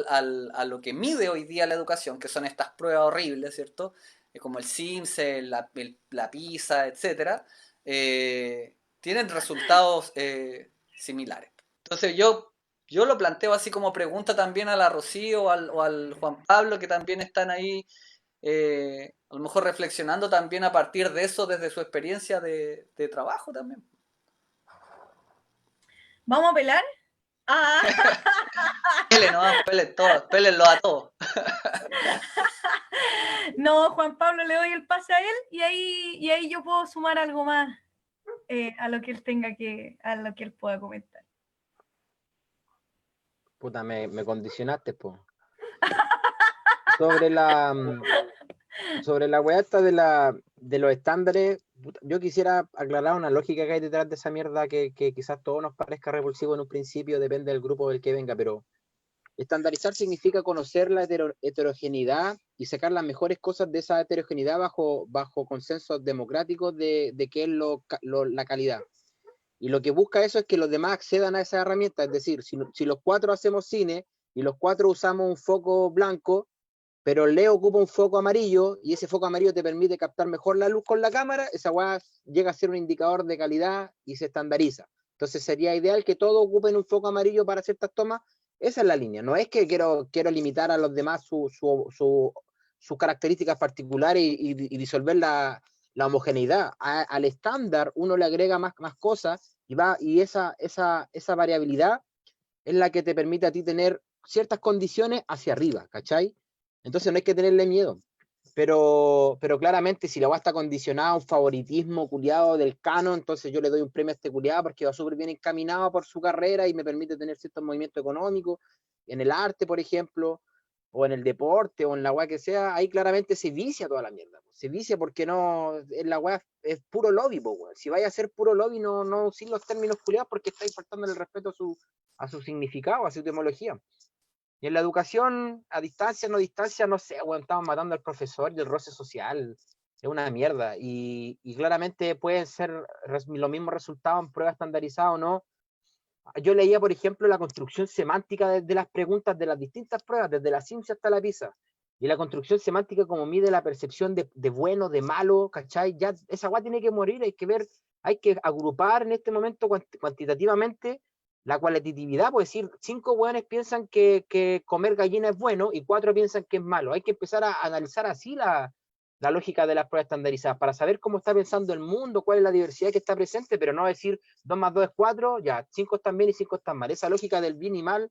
lo que mide hoy día la educación, que son estas pruebas horribles, ¿cierto? Como el SIMS, la PISA, etcétera, tienen resultados similares. Entonces yo lo planteo así como pregunta también a la Rocío o al Juan Pablo, que también están ahí, a lo mejor reflexionando también a partir de eso desde su experiencia de trabajo también. ¿Vamos a pelar? Ah. Pelen, ¿no? Pelen todos, pélenlo a todos. No, Juan Pablo, le doy el pase a él y ahí yo puedo sumar algo más a lo que él a lo que él pueda comentar. Puta, me condicionaste, po. Sobre la weá esta de los estándares, puta, yo quisiera aclarar una lógica que hay detrás de esa mierda que quizás todo nos parezca repulsivo en un principio, depende del grupo del que venga, pero estandarizar significa conocer la heterogeneidad y sacar las mejores cosas de esa heterogeneidad bajo consensos democráticos de qué es la calidad. Y lo que busca eso es que los demás accedan a esa herramienta, es decir, si los cuatro hacemos cine y los cuatro usamos un foco blanco, pero Leo ocupa un foco amarillo y ese foco amarillo te permite captar mejor la luz con la cámara, esa weá llega a ser un indicador de calidad y se estandariza. Entonces sería ideal que todos ocupen un foco amarillo para ciertas tomas. Esa es la línea. No es que quiero limitar a los demás sus características particulares y disolver la homogeneidad. Al estándar uno le agrega más cosas y esa variabilidad es la que te permite a ti tener ciertas condiciones hacia arriba, ¿cachai? Entonces no hay que tenerle miedo. Pero claramente si la weá está condicionada a un favoritismo culiado del Cano, entonces yo le doy un premio a este culiado porque va súper bien encaminado por su carrera y me permite tener ciertos movimientos económicos, en el arte, por ejemplo, o en el deporte, o en la weá que sea, ahí claramente se vicia toda la mierda. Se vicia porque no, en la weá es puro lobby, weá. Si vaya a ser puro lobby, no sin los términos culiados porque estáis faltando el respeto a su significado, a su etimología. Y en la educación, a distancia, no distancia, no sé, bueno, estamos matando al profesor y el roce social. Es una mierda. Y claramente pueden ser los mismos resultados en pruebas estandarizadas o no. Yo leía, por ejemplo, la construcción semántica de las preguntas de las distintas pruebas, desde la ciencia hasta la PISA. Y la construcción semántica como mide la percepción de bueno, de malo, ¿cachai? Ya esa guay tiene que morir, hay que agrupar en este momento cuantitativamente la cualitatividad, pues decir, 5 hueones piensan que comer gallina es bueno y 4 piensan que es malo. Hay que empezar a analizar así la lógica de las pruebas estandarizadas para saber cómo está pensando el mundo, cuál es la diversidad que está presente, pero no decir 2 más 2 es 4, ya, 5 están bien y 5 están mal. Esa lógica del bien y mal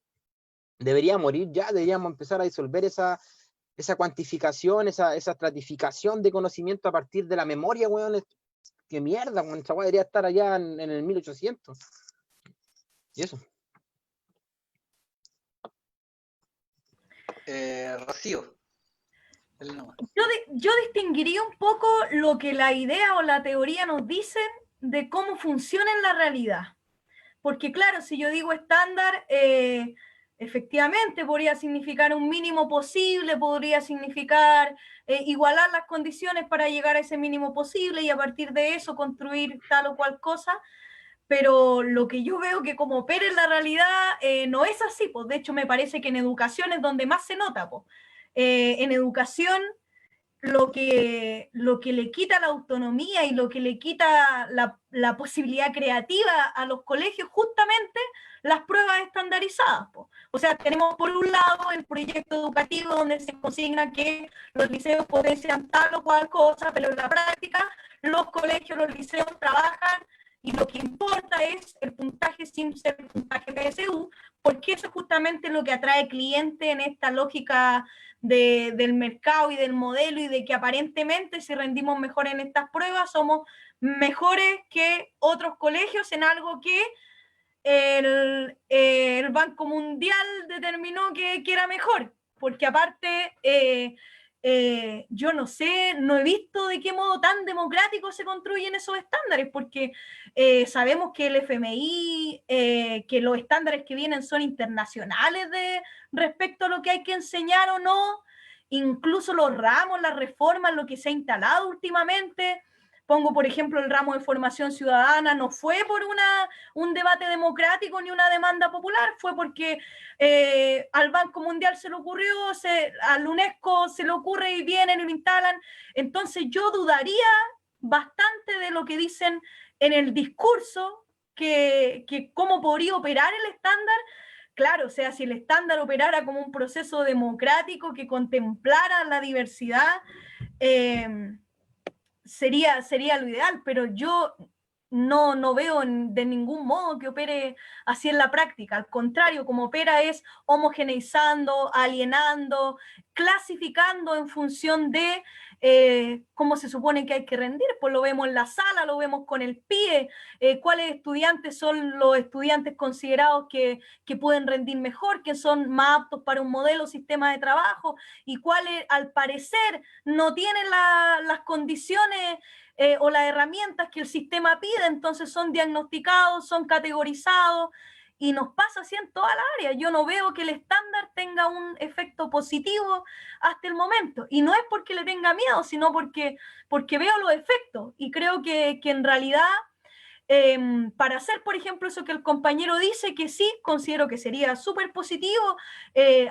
debería morir ya, deberíamos empezar a disolver esa cuantificación, esa estratificación de conocimiento a partir de la memoria, weón. Qué mierda, weón, esa weá debería estar allá en el 1800. Y eso. Rocío. Yo distinguiría un poco lo que la idea o la teoría nos dicen de cómo funciona en la realidad. Porque claro, si yo digo estándar, efectivamente podría significar un mínimo posible, podría significar igualar las condiciones para llegar a ese mínimo posible y a partir de eso construir tal o cual cosa, pero lo que yo veo que como opera en la realidad no es así, pues de hecho me parece que en educación es donde más se nota, pues. En educación lo que le quita la autonomía y lo que le quita la posibilidad creativa a los colegios, justamente las pruebas estandarizadas. Po. O sea, tenemos por un lado el proyecto educativo donde se consigna que los liceos potencian tal o cual cosa, pero en la práctica los colegios, los liceos trabajan y lo que importa es el puntaje sin ser el puntaje PSU, porque eso es justamente lo que atrae cliente en esta lógica del mercado y del modelo y de que aparentemente si rendimos mejor en estas pruebas somos mejores que otros colegios en algo que el Banco Mundial determinó que era mejor, porque aparte yo no sé, no he visto de qué modo tan democrático se construyen esos estándares, porque sabemos que el FMI, que los estándares que vienen son internacionales respecto a lo que hay que enseñar o no, incluso los ramos, las reformas, lo que se ha instalado últimamente. Pongo, por ejemplo, el ramo de formación ciudadana, no fue por un debate democrático ni una demanda popular, fue porque al Banco Mundial se le ocurrió, al UNESCO se le ocurre y vienen y lo instalan. Entonces yo dudaría bastante de lo que dicen en el discurso, que cómo podría operar el estándar. Claro, o sea, si el estándar operara como un proceso democrático que contemplara la diversidad, sería lo ideal, pero yo no veo de ningún modo que opere así en la práctica. Al contrario, como opera es homogeneizando, alienando, clasificando en función de cómo se supone que hay que rendir. Pues lo vemos en la sala, lo vemos con el PIE, cuáles estudiantes son los estudiantes considerados que pueden rendir mejor, que son más aptos para un modelo, sistema de trabajo, y cuáles al parecer no tienen las condiciones o las herramientas que el sistema pide, entonces son diagnosticados, son categorizados, y nos pasa así en toda la área. Yo no veo que el estándar tenga un efecto positivo hasta el momento, y no es porque le tenga miedo, sino porque veo los efectos, y creo que en realidad para hacer, por ejemplo, eso que el compañero dice, que sí, considero que sería súper positivo,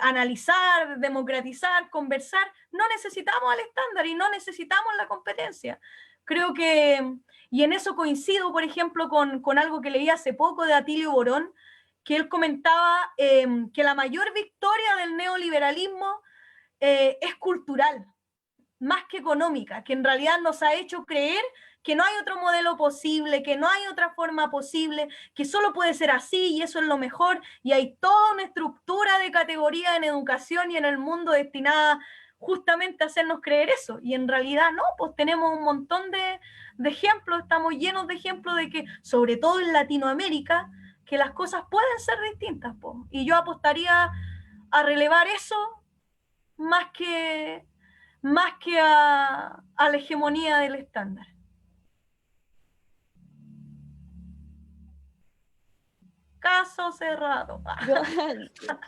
analizar, democratizar, conversar, no necesitamos el estándar y no necesitamos la competencia. Creo que, y en eso coincido, por ejemplo, con algo que leí hace poco de Atilio Borón, que él comentaba que la mayor victoria del neoliberalismo es cultural, más que económica, que en realidad nos ha hecho creer que no hay otro modelo posible, que no hay otra forma posible, que solo puede ser así y eso es lo mejor, y hay toda una estructura de categoría en educación y en el mundo destinada justamente a hacernos creer eso, y en realidad no, pues tenemos un montón de ejemplos, estamos llenos de ejemplos de que, sobre todo en Latinoamérica, que las cosas pueden ser distintas, pues, y yo apostaría a relevar eso más que a la hegemonía del estándar. Caso cerrado.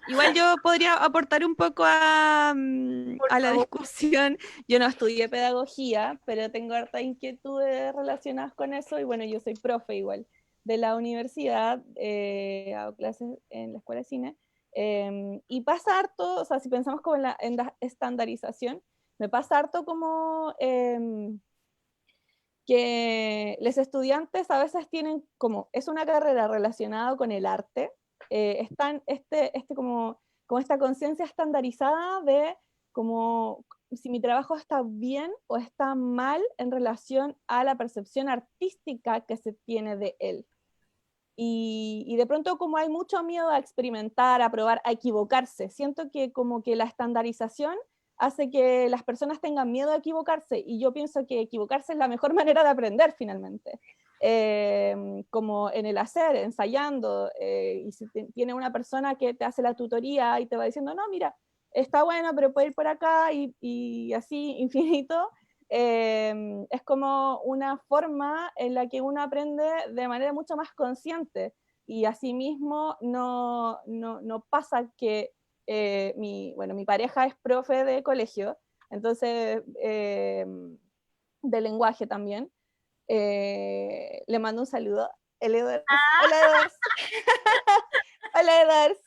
Igual yo podría aportar un poco a la favor. discusión. Yo no estudié pedagogía, pero tengo hartas inquietudes relacionadas con eso, y bueno, yo soy profe igual de la universidad, hago clases en la escuela de cine, y pasa harto, o sea, si pensamos como en la estandarización, me pasa harto como que los estudiantes a veces tienen como, es una carrera relacionada con el arte, están como esta conciencia estandarizada de como si mi trabajo está bien o está mal en relación a la percepción artística que se tiene de él. Y de pronto como hay mucho miedo a experimentar, a probar, a equivocarse, siento que como que la estandarización hace que las personas tengan miedo a equivocarse, y yo pienso que equivocarse es la mejor manera de aprender finalmente, como en el hacer, ensayando, y si tiene una persona que te hace la tutoría y te va diciendo, no, mira, está bueno, pero puede ir por acá, y así infinito, es como una forma en la que uno aprende de manera mucho más consciente, y asimismo no pasa que mi pareja es profe de colegio, entonces de lenguaje también. Le mando un saludo. Hola, Edwards. Hola, Edwards.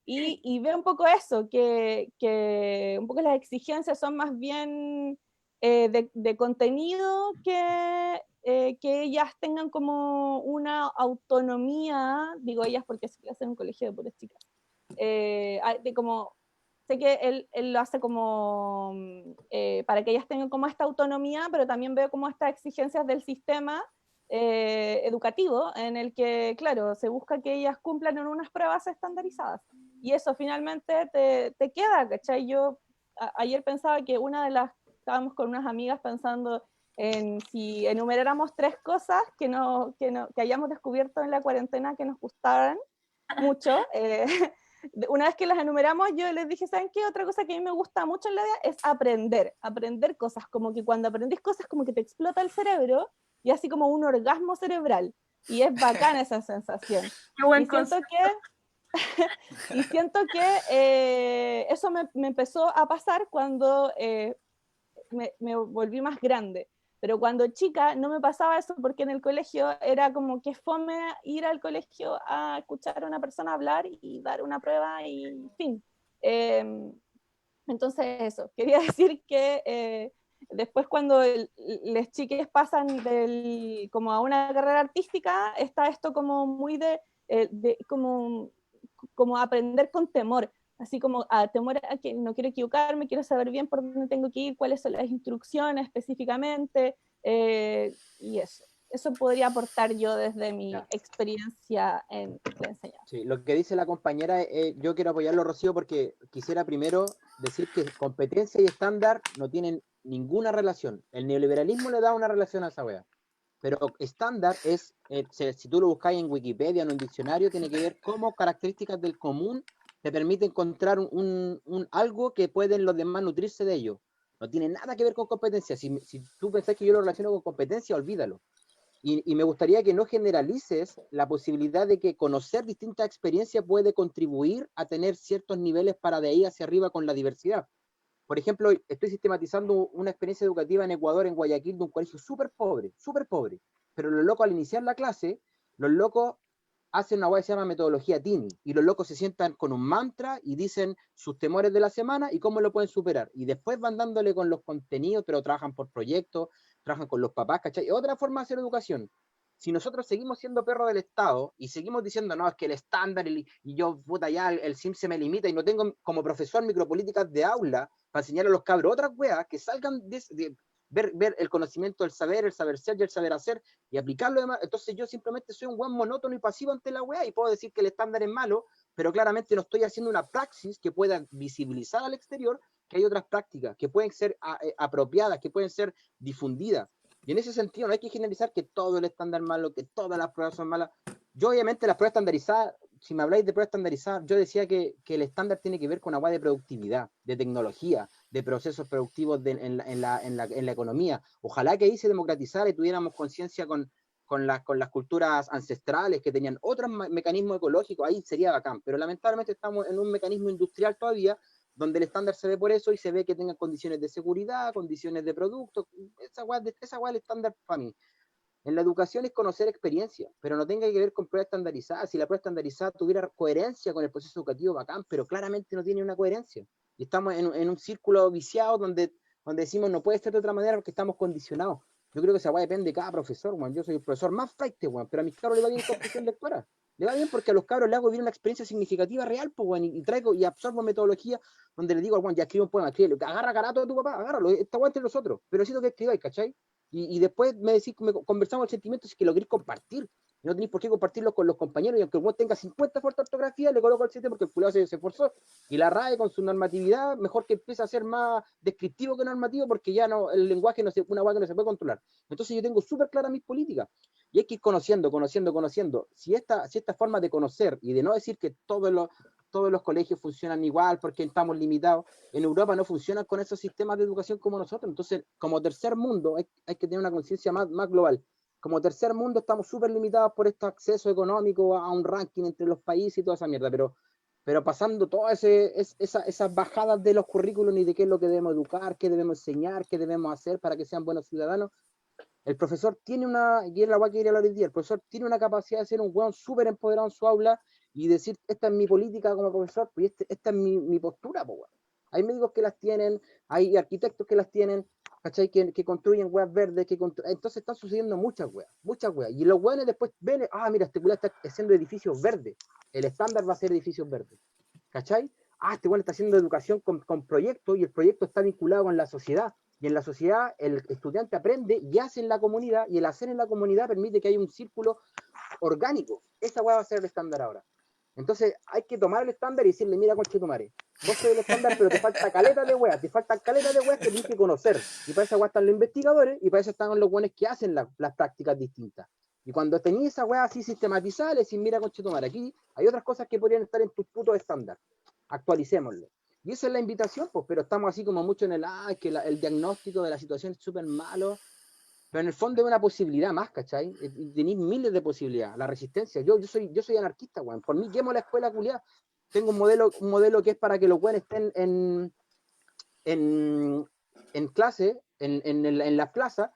Y veo un poco eso, que un poco las exigencias son más bien de contenido que ellas tengan como una autonomía, digo ellas porque se hacen un colegio de puras chicas, de como, sé que él lo hace como para que ellas tengan como esta autonomía, pero también veo como estas exigencias del sistema educativo en el que, claro, se busca que ellas cumplan en unas pruebas estandarizadas. Y eso finalmente te queda, ¿cachai? Yo ayer pensaba que estábamos con unas amigas pensando en si enumeráramos 3 cosas que hayamos descubierto en la cuarentena que nos gustaran mucho. Una vez que las enumeramos, yo les dije, ¿saben qué? Otra cosa que a mí me gusta mucho en la vida es aprender cosas, como que cuando aprendís cosas como que te explota el cerebro y así como un orgasmo cerebral, y es bacana esa sensación. Qué buen Y siento concepto. y siento que eso me empezó a pasar cuando me volví más grande. Pero cuando chica no me pasaba eso porque en el colegio era como que fome ir al colegio a escuchar a una persona hablar y dar una prueba y fin. Entonces eso, quería decir que después cuando las chiques pasan como a una carrera artística, está esto como muy como aprender con temor, así como a temor a que no quiero equivocarme, quiero saber bien por dónde tengo que ir, cuáles son las instrucciones específicamente, y eso. Eso podría aportar yo desde mi experiencia en la enseñanza. Sí, lo que dice la compañera, yo quiero apoyarlo, Rocío, porque quisiera primero decir que competencia y estándar no tienen ninguna relación. El neoliberalismo le da una relación a esa wea. Pero estándar es, si tú lo buscáis en Wikipedia o en un diccionario, tiene que ver cómo características del común te permite encontrar algo que pueden los demás nutrirse de ello. No tiene nada que ver con competencia. Si tú pensás que yo lo relaciono con competencia, olvídalo. Y me gustaría que no generalices la posibilidad de que conocer distintas experiencias puede contribuir a tener ciertos niveles para de ahí hacia arriba con la diversidad. Por ejemplo, estoy sistematizando una experiencia educativa en Ecuador, en Guayaquil, de un colegio súper pobre, pero los locos al iniciar la clase, los locos hacen una hueá que se llama metodología Tini, y los locos se sientan con un mantra y dicen sus temores de la semana y cómo lo pueden superar, y después van dándole con los contenidos, pero trabajan por proyectos, trabajan con los papás, ¿cachai? Otra forma de hacer educación. Si nosotros seguimos siendo perros del Estado y seguimos diciendo, no, es que el estándar y yo, puta, ya el SIM se me limita y no tengo como profesor micropolíticas de aula para enseñar a los cabros otras weas que salgan de ver el conocimiento, el saber ser y el saber hacer y aplicarlo demás, entonces yo simplemente soy un buen monótono y pasivo ante la wea y puedo decir que el estándar es malo, pero claramente no estoy haciendo una praxis que pueda visibilizar al exterior que hay otras prácticas que pueden ser apropiadas, que pueden ser difundidas. Y en ese sentido no hay que generalizar que todo el estándar es malo, que todas las pruebas son malas. Yo obviamente las pruebas estandarizadas, si me habláis de pruebas estandarizadas, yo decía que el estándar tiene que ver con una guay de productividad, de tecnología, de procesos productivos en la economía. Ojalá que ahí se democratizara y tuviéramos conciencia con las culturas ancestrales que tenían otros mecanismos ecológicos, ahí sería bacán. Pero lamentablemente estamos en un mecanismo industrial todavía donde el estándar se ve por eso y se ve que tengan condiciones de seguridad, condiciones de producto, esa guay es el estándar para mí. En la educación es conocer experiencia, pero no tenga que ver con pruebas estandarizadas. Si la prueba estandarizada tuviera coherencia con el proceso educativo, bacán, pero claramente no tiene una coherencia. Y estamos en un círculo viciado donde decimos no puede ser de otra manera porque estamos condicionados. Yo creo que esa guay depende de cada profesor, man. Yo soy el profesor más flight, man, pero a mis cabros le va bien comprensión lectora. Le va bien porque a los cabros les hago vivir una experiencia significativa real, pues, bueno, y traigo y absorbo metodología donde le digo al ya escribe un poema, escríbelo, agarra carato a tu papá, agárralo, está guay entre nosotros, pero necesito que escribáis, ¿cachai? Y después me decís, conversamos el sentimiento, si es que lo queréis compartir. No tenéis por qué compartirlo con los compañeros, y aunque el tenga 50 fuertes de ortografía, le coloco el 7 porque el culiado se esforzó. Y la RAE con su normatividad, mejor que empiece a ser más descriptivo que normativo, porque ya no, el lenguaje no una guay que no se puede controlar. Entonces yo tengo súper claras mis políticas. Y hay que ir conociendo. Si esta forma de conocer y de no decir que todos los colegios funcionan igual porque estamos limitados, en Europa no funcionan con esos sistemas de educación como nosotros. Entonces, como tercer mundo, hay que tener una conciencia más global. como tercer mundo estamos súper limitados por este acceso económico a un ranking entre los países y toda esa mierda, pero pasando todas esas bajadas de los currículos y de qué es lo que debemos educar, qué debemos enseñar, qué debemos hacer para que sean buenos ciudadanos, el profesor tiene y es la guay que quería hablar hoy día, el profesor tiene una capacidad de ser un weón súper empoderado en su aula y decir, esta es mi política como profesor, pues esta es mi postura, pues weón. Hay médicos que las tienen, hay arquitectos que las tienen, ¿cachai? Que construyen weas verdes, entonces están sucediendo muchas weas. Y los weones después ven, mira, este weón está haciendo edificios verdes, el estándar va a ser edificios verdes, ¿cachai? Este weón está haciendo educación con proyectos y el proyecto está vinculado con la sociedad. Y en la sociedad el estudiante aprende y hace en la comunidad, y el hacer en la comunidad permite que haya un círculo orgánico. Esa weá va a ser el estándar ahora. Entonces hay que tomar el estándar y decirle, mira, conchetumare, vos sois el estándar, pero te falta caleta de weas que tienes que conocer. Y para esa weá están los investigadores, y para eso están los buenos que hacen las prácticas distintas. Y cuando tenías esa weá así sistematizada, le decís, mira, conchetumare, aquí hay otras cosas que podrían estar en tus putos estándar. Actualicémoslo. Y esa es la invitación, pues, pero estamos así como mucho en que el diagnóstico de la situación es súper malo, pero en el fondo es una posibilidad más, ¿cachai? Tenéis miles de posibilidades. La resistencia, yo soy anarquista, weón. Por mí quemo la escuela culiada. Tengo un modelo que es para que los weones estén en clase, en la plaza.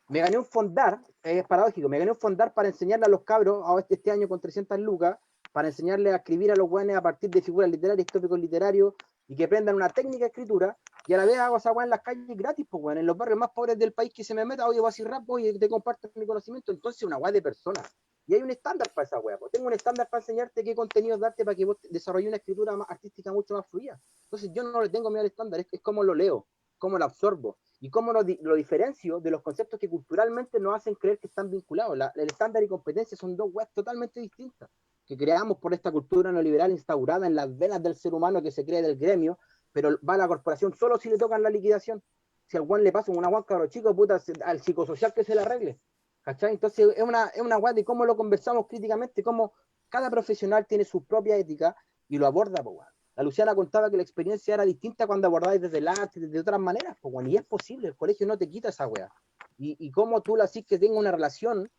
Me gané un fondar, es paradójico, me gané un fondar para enseñarle a los cabros, este año con 300 lucas, para enseñarles a escribir a los weones a partir de figuras literarias, tópicos literarios, y que aprendan una técnica de escritura, y a la vez hago esa weá en las calles gratis, pues weón, en los barrios más pobres del país que se me meta, oye, voy a hacer rap, oye, te comparto mi conocimiento, entonces una weá de personas. Y hay un estándar para esa weá, pues. Tengo un estándar para enseñarte qué contenidos darte para que vos desarrolles una escritura más artística mucho más fluida. Entonces yo no le tengo miedo al estándar, es como lo leo, cómo lo absorbo, y cómo lo diferencio de los conceptos que culturalmente nos hacen creer que están vinculados. El estándar y competencia son dos weas totalmente distintas, que creamos por esta cultura neoliberal instaurada en las venas del ser humano que se cree del gremio, pero va a la corporación solo si le tocan la liquidación. Si al guan le pasa una guanca a los chicos, puta, al psicosocial que se la arregle. ¿Cachai? Entonces es una guay de cómo lo conversamos críticamente, cómo cada profesional tiene su propia ética y lo aborda, pues, guay. La Luciana contaba que la experiencia era distinta cuando abordáis desde el arte, desde otras maneras, pues, guay, y es posible, el colegio no te quita esa weá. Y cómo tú la haces que tenga una relación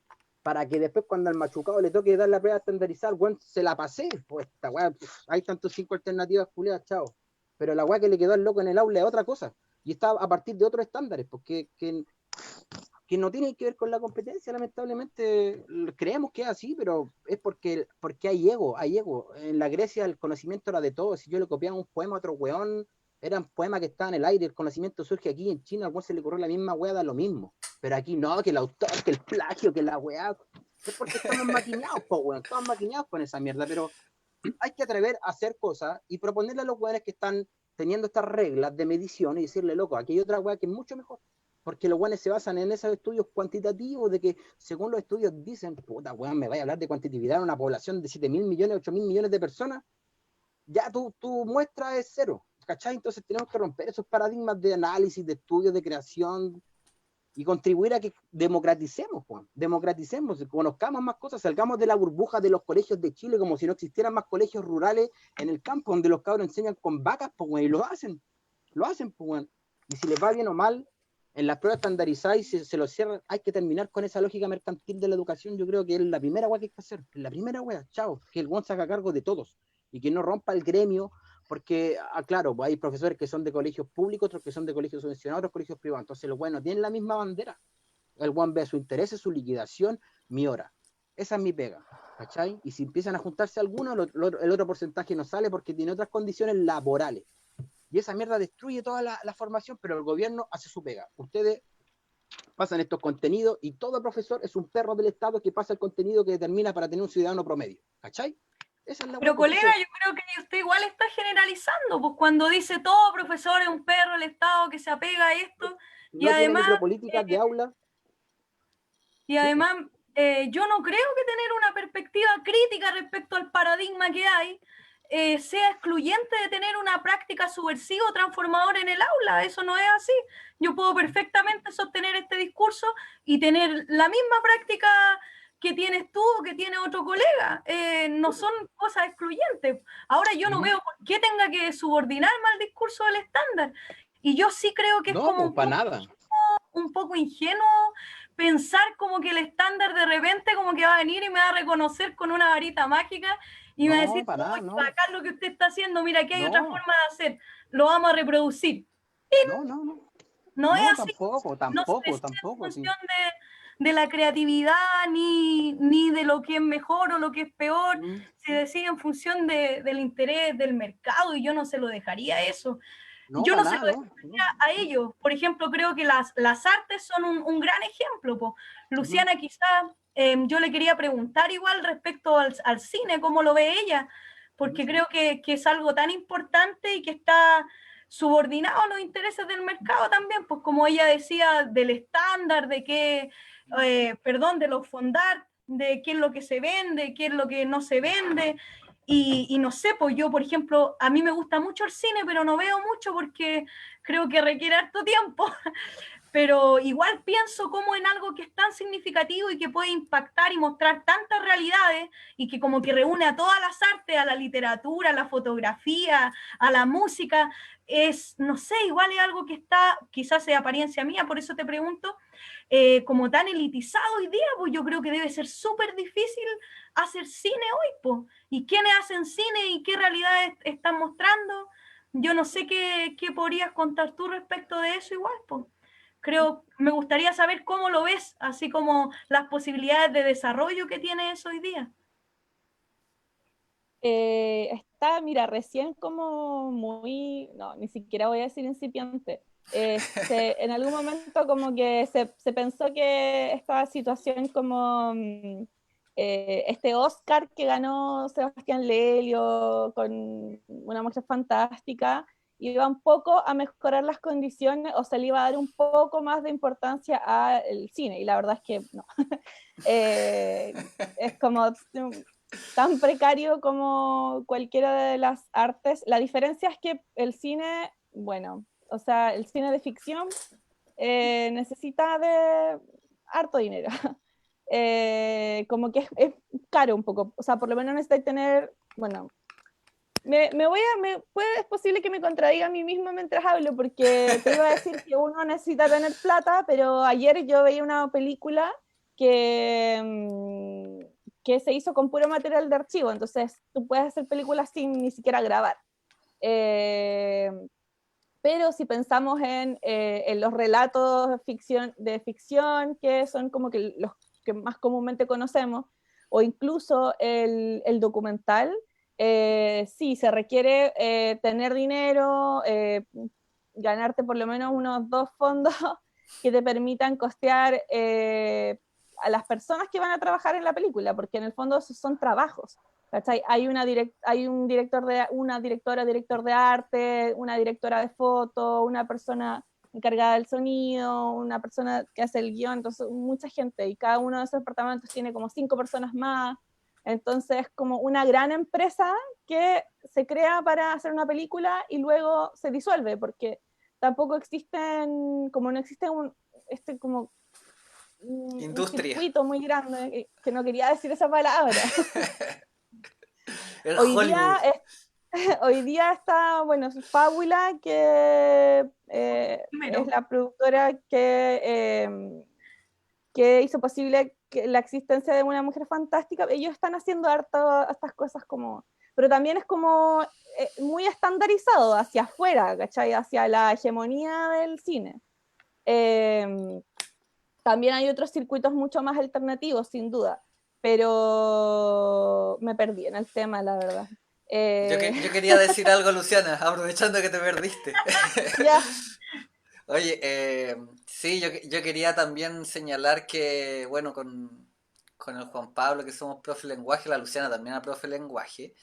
para que después cuando al machucado le toque dar la prueba estandarizada, bueno, se la pasé, pues esta weá, hay tantos 5 alternativas culiadas, chao. Pero la weá que le quedó al loco en el aula es otra cosa, y está a partir de otros estándares, porque que no tienen que ver con la competencia, lamentablemente creemos que es así, pero es porque hay ego. En la Grecia el conocimiento era de todos, si yo le copiaba un poema a otro weón, eran poemas que estaban en el aire, el conocimiento surge aquí, en China al weón se le ocurrió la misma weá, da lo mismo. Pero aquí no, que el autor, que el plagio, que la weá. Es porque estamos maquineados, weón. Estamos maquineados con esa mierda, pero hay que atrever a hacer cosas y proponerle a los weones que están teniendo estas reglas de medición y decirle, loco, aquí hay otra weá que es mucho mejor. Porque los weones se basan en esos estudios cuantitativos de que, según los estudios dicen, puta weón, me vaya a hablar de cuantitatividad en una población de 7.000 millones, 8.000 millones de personas, ya tu muestra es cero, ¿cachai? Entonces tenemos que romper esos paradigmas de análisis, de estudios, de creación, y contribuir a que democraticemos, conozcamos más cosas, salgamos de la burbuja de los colegios de Chile como si no existieran más colegios rurales en el campo donde los cabros enseñan con vacas, y lo hacen, y si les va bien o mal, en las pruebas estandarizadas y se lo cierran, hay que terminar con esa lógica mercantil de la educación. Yo creo que es la primera weá que hay que hacer, la primera weá, chao, que el weón se haga cargo de todos y que no rompa el gremio, porque, claro, pues hay profesores que son de colegios públicos, otros que son de colegios subvencionados, otros colegios privados, entonces los buenos tienen la misma bandera, el weón ve su interés, su liquidación, mi hora, esa es mi pega, ¿cachai? Y si empiezan a juntarse algunos, el otro porcentaje no sale porque tiene otras condiciones laborales. Y esa mierda destruye toda la formación, pero el gobierno hace su pega. Ustedes pasan estos contenidos y todo profesor es un perro del Estado que pasa el contenido que determina para tener un ciudadano promedio. ¿Cachai? Esa es la Pero colega, yo creo que usted igual está generalizando, pues cuando dice todo profesor es un perro del Estado que se apega a esto. No y además micropolíticas de aula. Y además, yo no creo que tener una perspectiva crítica respecto al paradigma que hay sea excluyente de tener una práctica subversiva o transformadora en el aula. Eso no es así. Yo puedo perfectamente sostener este discurso y tener la misma práctica que tienes tú o que tiene otro colega. No son cosas excluyentes. Ahora yo no veo por qué tenga que subordinarme al discurso del estándar. Y yo sí creo que es como un poco ingenuo pensar como que el estándar de repente como que va a venir y me va a reconocer con una varita mágica y me va a No, decir, para nada, uy, no. bacán lo que usted está haciendo, mira, aquí hay otra No, forma de hacer, lo vamos a reproducir. no, no, no. No es No, así, tampoco, no se tampoco, decide en tampoco, sí. función de la creatividad ni de lo que es mejor o lo que es peor, Mm, se decide en función del interés del mercado y yo no se lo dejaría eso. no, Yo para no se nada, lo no. dejaría a ellos. Por ejemplo, creo que las artes son un gran ejemplo. Po. Ujú, Luciana, quizás yo le quería preguntar igual respecto al cine, cómo lo ve ella, ujú. porque creo que es algo tan importante y que está subordinado a los intereses del mercado también, pues como ella decía, del estándar, de qué, perdón, de los fondar, de qué es lo que se vende, qué es lo que no se vende, y no sé, pues yo, por ejemplo, a mí me gusta mucho el cine, pero no veo mucho porque creo que requiere harto tiempo, pero igual pienso como en algo que es tan significativo y que puede impactar y mostrar tantas realidades y que como que reúne a todas las artes, a la literatura, a la fotografía, a la música, es, no sé, igual es algo que está, quizás sea apariencia mía, por eso te pregunto, como tan elitizado hoy día, pues yo creo que debe ser súper difícil hacer cine hoy, pues. ¿Y quiénes hacen cine y qué realidades están mostrando? Yo no sé qué podrías contar tú respecto de eso igual, pues. Creo, me gustaría saber cómo lo ves, así como las posibilidades de desarrollo que tiene eso hoy día. Está, mira, recién como muy, no, ni siquiera voy a decir incipiente. En algún momento como que se pensó que esta situación como este Oscar que ganó Sebastián Lelio con Una Mujer Fantástica iba un poco a mejorar las condiciones o se le iba a dar un poco más de importancia al cine y la verdad es que no. Eh, es como tan precario como cualquiera de las artes. La diferencia es que el cine, bueno, o sea, el cine de ficción necesita de harto dinero. Como que es caro un poco, o sea, por lo menos necesita tener, bueno, es posible que me contradiga a mí misma mientras hablo, porque te iba a decir que uno necesita tener plata, pero ayer yo veía una película que, que se hizo con puro material de archivo, entonces tú puedes hacer películas sin ni siquiera grabar. Eh, pero si pensamos en los relatos de ficción, que son como que los que más comúnmente conocemos, o incluso el documental, sí, se requiere tener dinero, ganarte por lo menos unos 2 fondos que te permitan costear a las personas que van a trabajar en la película, porque en el fondo esos son trabajos. ¿Cachai? Hay un director una directora, director de arte, una directora de foto, una persona encargada del sonido, una persona que hace el guión, entonces mucha gente, y cada uno de esos departamentos tiene como 5 personas más, entonces es como una gran empresa que se crea para hacer una película y luego se disuelve, porque tampoco existen, como no existe como un Industria, circuito muy grande, que no quería decir esa palabra. el Hoy día, Hollywood. hoy día está, bueno, Fábula, que es Primero, la productora que hizo posible la existencia de Una Mujer Fantástica. Ellos están haciendo harto estas cosas como, pero también es como muy estandarizado hacia afuera, ¿cachai? Hacia la hegemonía del cine. Eh, También hay otros circuitos mucho más alternativos, sin duda, pero me perdí en el tema, la verdad. Eh, Yo quería decir algo, Luciana, aprovechando que te perdiste. ya, Oye, sí, yo quería también señalar que, bueno, con el Juan Pablo, que somos profe de lenguaje, la Luciana también es profe de lenguaje,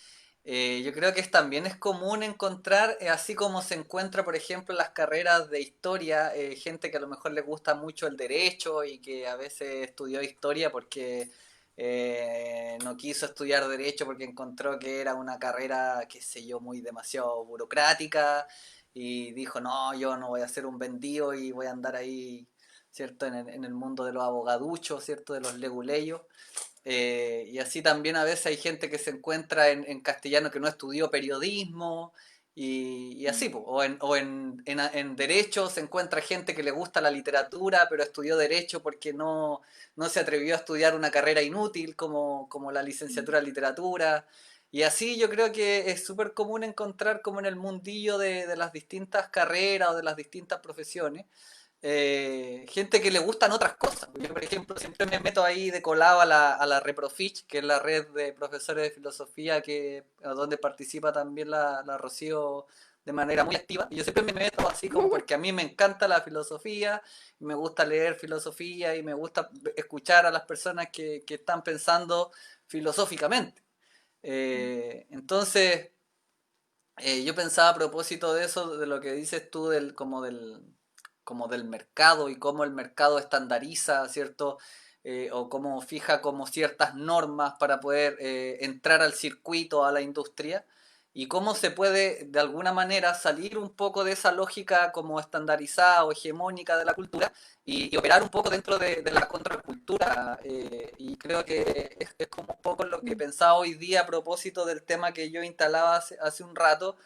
yo creo que también es común encontrar, así como se encuentra, por ejemplo, en las carreras de historia, gente que a lo mejor le gusta mucho el derecho y que a veces estudió historia porque no quiso estudiar derecho porque encontró que era una carrera, qué sé yo, muy demasiado burocrática y dijo, no, yo no voy a ser un vendido y voy a andar ahí, ¿cierto? En el mundo de los abogaduchos, ¿cierto? De los leguleyos. Y así también a veces hay gente que se encuentra en castellano que no estudió periodismo y así, po. En Derecho se encuentra gente que le gusta la literatura, pero estudió Derecho porque no se atrevió a estudiar una carrera inútil como la licenciatura en Literatura. Y así yo creo que es súper común encontrar como en el mundillo de las distintas carreras o de las distintas profesiones, gente que le gustan otras cosas. Yo, por ejemplo, siempre me meto ahí de colado a la Reprofich, que es la red de profesores de filosofía donde participa también la Rocío de manera muy activa. Y yo siempre me meto así como porque a mí me encanta la filosofía, y me gusta leer filosofía y me gusta escuchar a las personas que están pensando filosóficamente. Entonces, yo pensaba a propósito de eso, de lo que dices tú, como del mercado y cómo el mercado estandariza, ¿cierto? O cómo fija como ciertas normas para poder entrar al circuito, a la industria, y cómo se puede de alguna manera salir un poco de esa lógica como estandarizada o hegemónica de la cultura y operar un poco dentro de la contracultura. Y creo que es como un poco lo que pensaba hoy día a propósito del tema que yo instalaba hace un rato,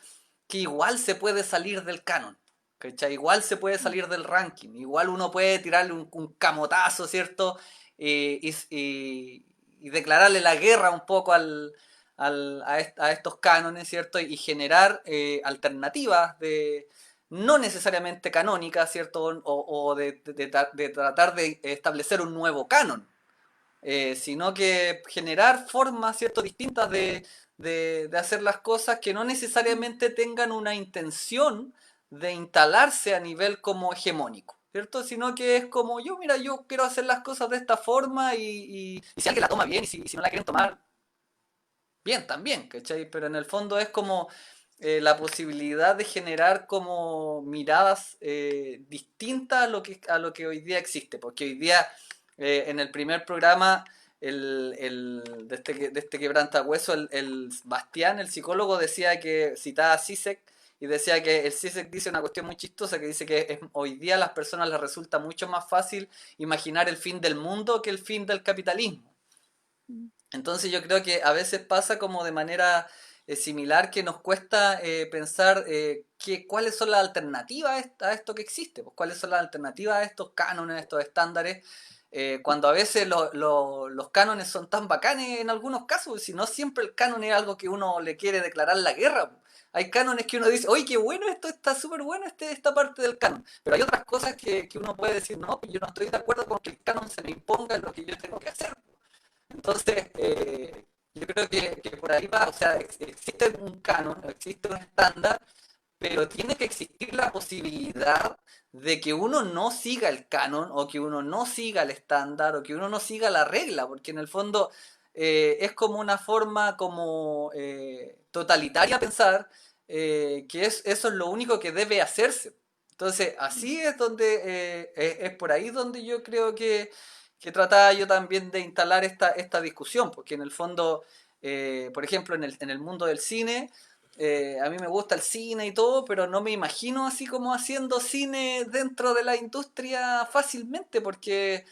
que igual se puede salir del canon, ¿cachai? Igual se puede salir del ranking, igual uno puede tirarle un camotazo, ¿cierto? Y declararle la guerra un poco a estos cánones, ¿cierto? Y generar alternativas no necesariamente canónicas, ¿cierto? O de tratar de establecer un nuevo canon, sino que generar formas, ¿cierto?, distintas de hacer las cosas que no necesariamente tengan una intención de instalarse a nivel como hegemónico, ¿cierto? Sino que es como mira, yo quiero hacer las cosas de esta forma y si alguien la toma bien y si no la quieren tomar bien también, ¿cachai? Pero en el fondo es como la posibilidad de generar como miradas distintas a lo que hoy día existe, porque hoy día en el primer programa de este quebrantahueso, el Bastián, el psicólogo, decía que citaba a Zizek y decía que el Zizek dice una cuestión muy chistosa, que dice que hoy día a las personas les resulta mucho más fácil imaginar el fin del mundo que el fin del capitalismo. Entonces yo creo que a veces pasa como de manera similar, que nos cuesta pensar cuáles son las alternativas a esto que existe, pues, cuáles son las alternativas a estos cánones, a estos estándares, cuando a veces los cánones son tan bacanes en algunos casos, si no siempre el canon es algo que uno le quiere declarar la guerra, pues. Hay cánones que uno dice, oye, qué bueno esto, está súper bueno esta parte del canon, pero hay otras cosas que uno puede decir, no, yo no estoy de acuerdo con que el canon se me imponga en lo que yo tengo que hacer. Entonces, yo creo que por ahí va, o sea, existe un canon, existe un estándar, pero tiene que existir la posibilidad de que uno no siga el canon, o que uno no siga el estándar, o que uno no siga la regla, porque en el fondo es como una forma como totalitaria a pensar que eso es lo único que debe hacerse. Entonces, así es donde, es por ahí donde yo creo que trataba yo también de instalar esta discusión, porque en el fondo, por ejemplo, en el mundo del cine, a mí me gusta el cine y todo, pero no me imagino así como haciendo cine dentro de la industria fácilmente, porque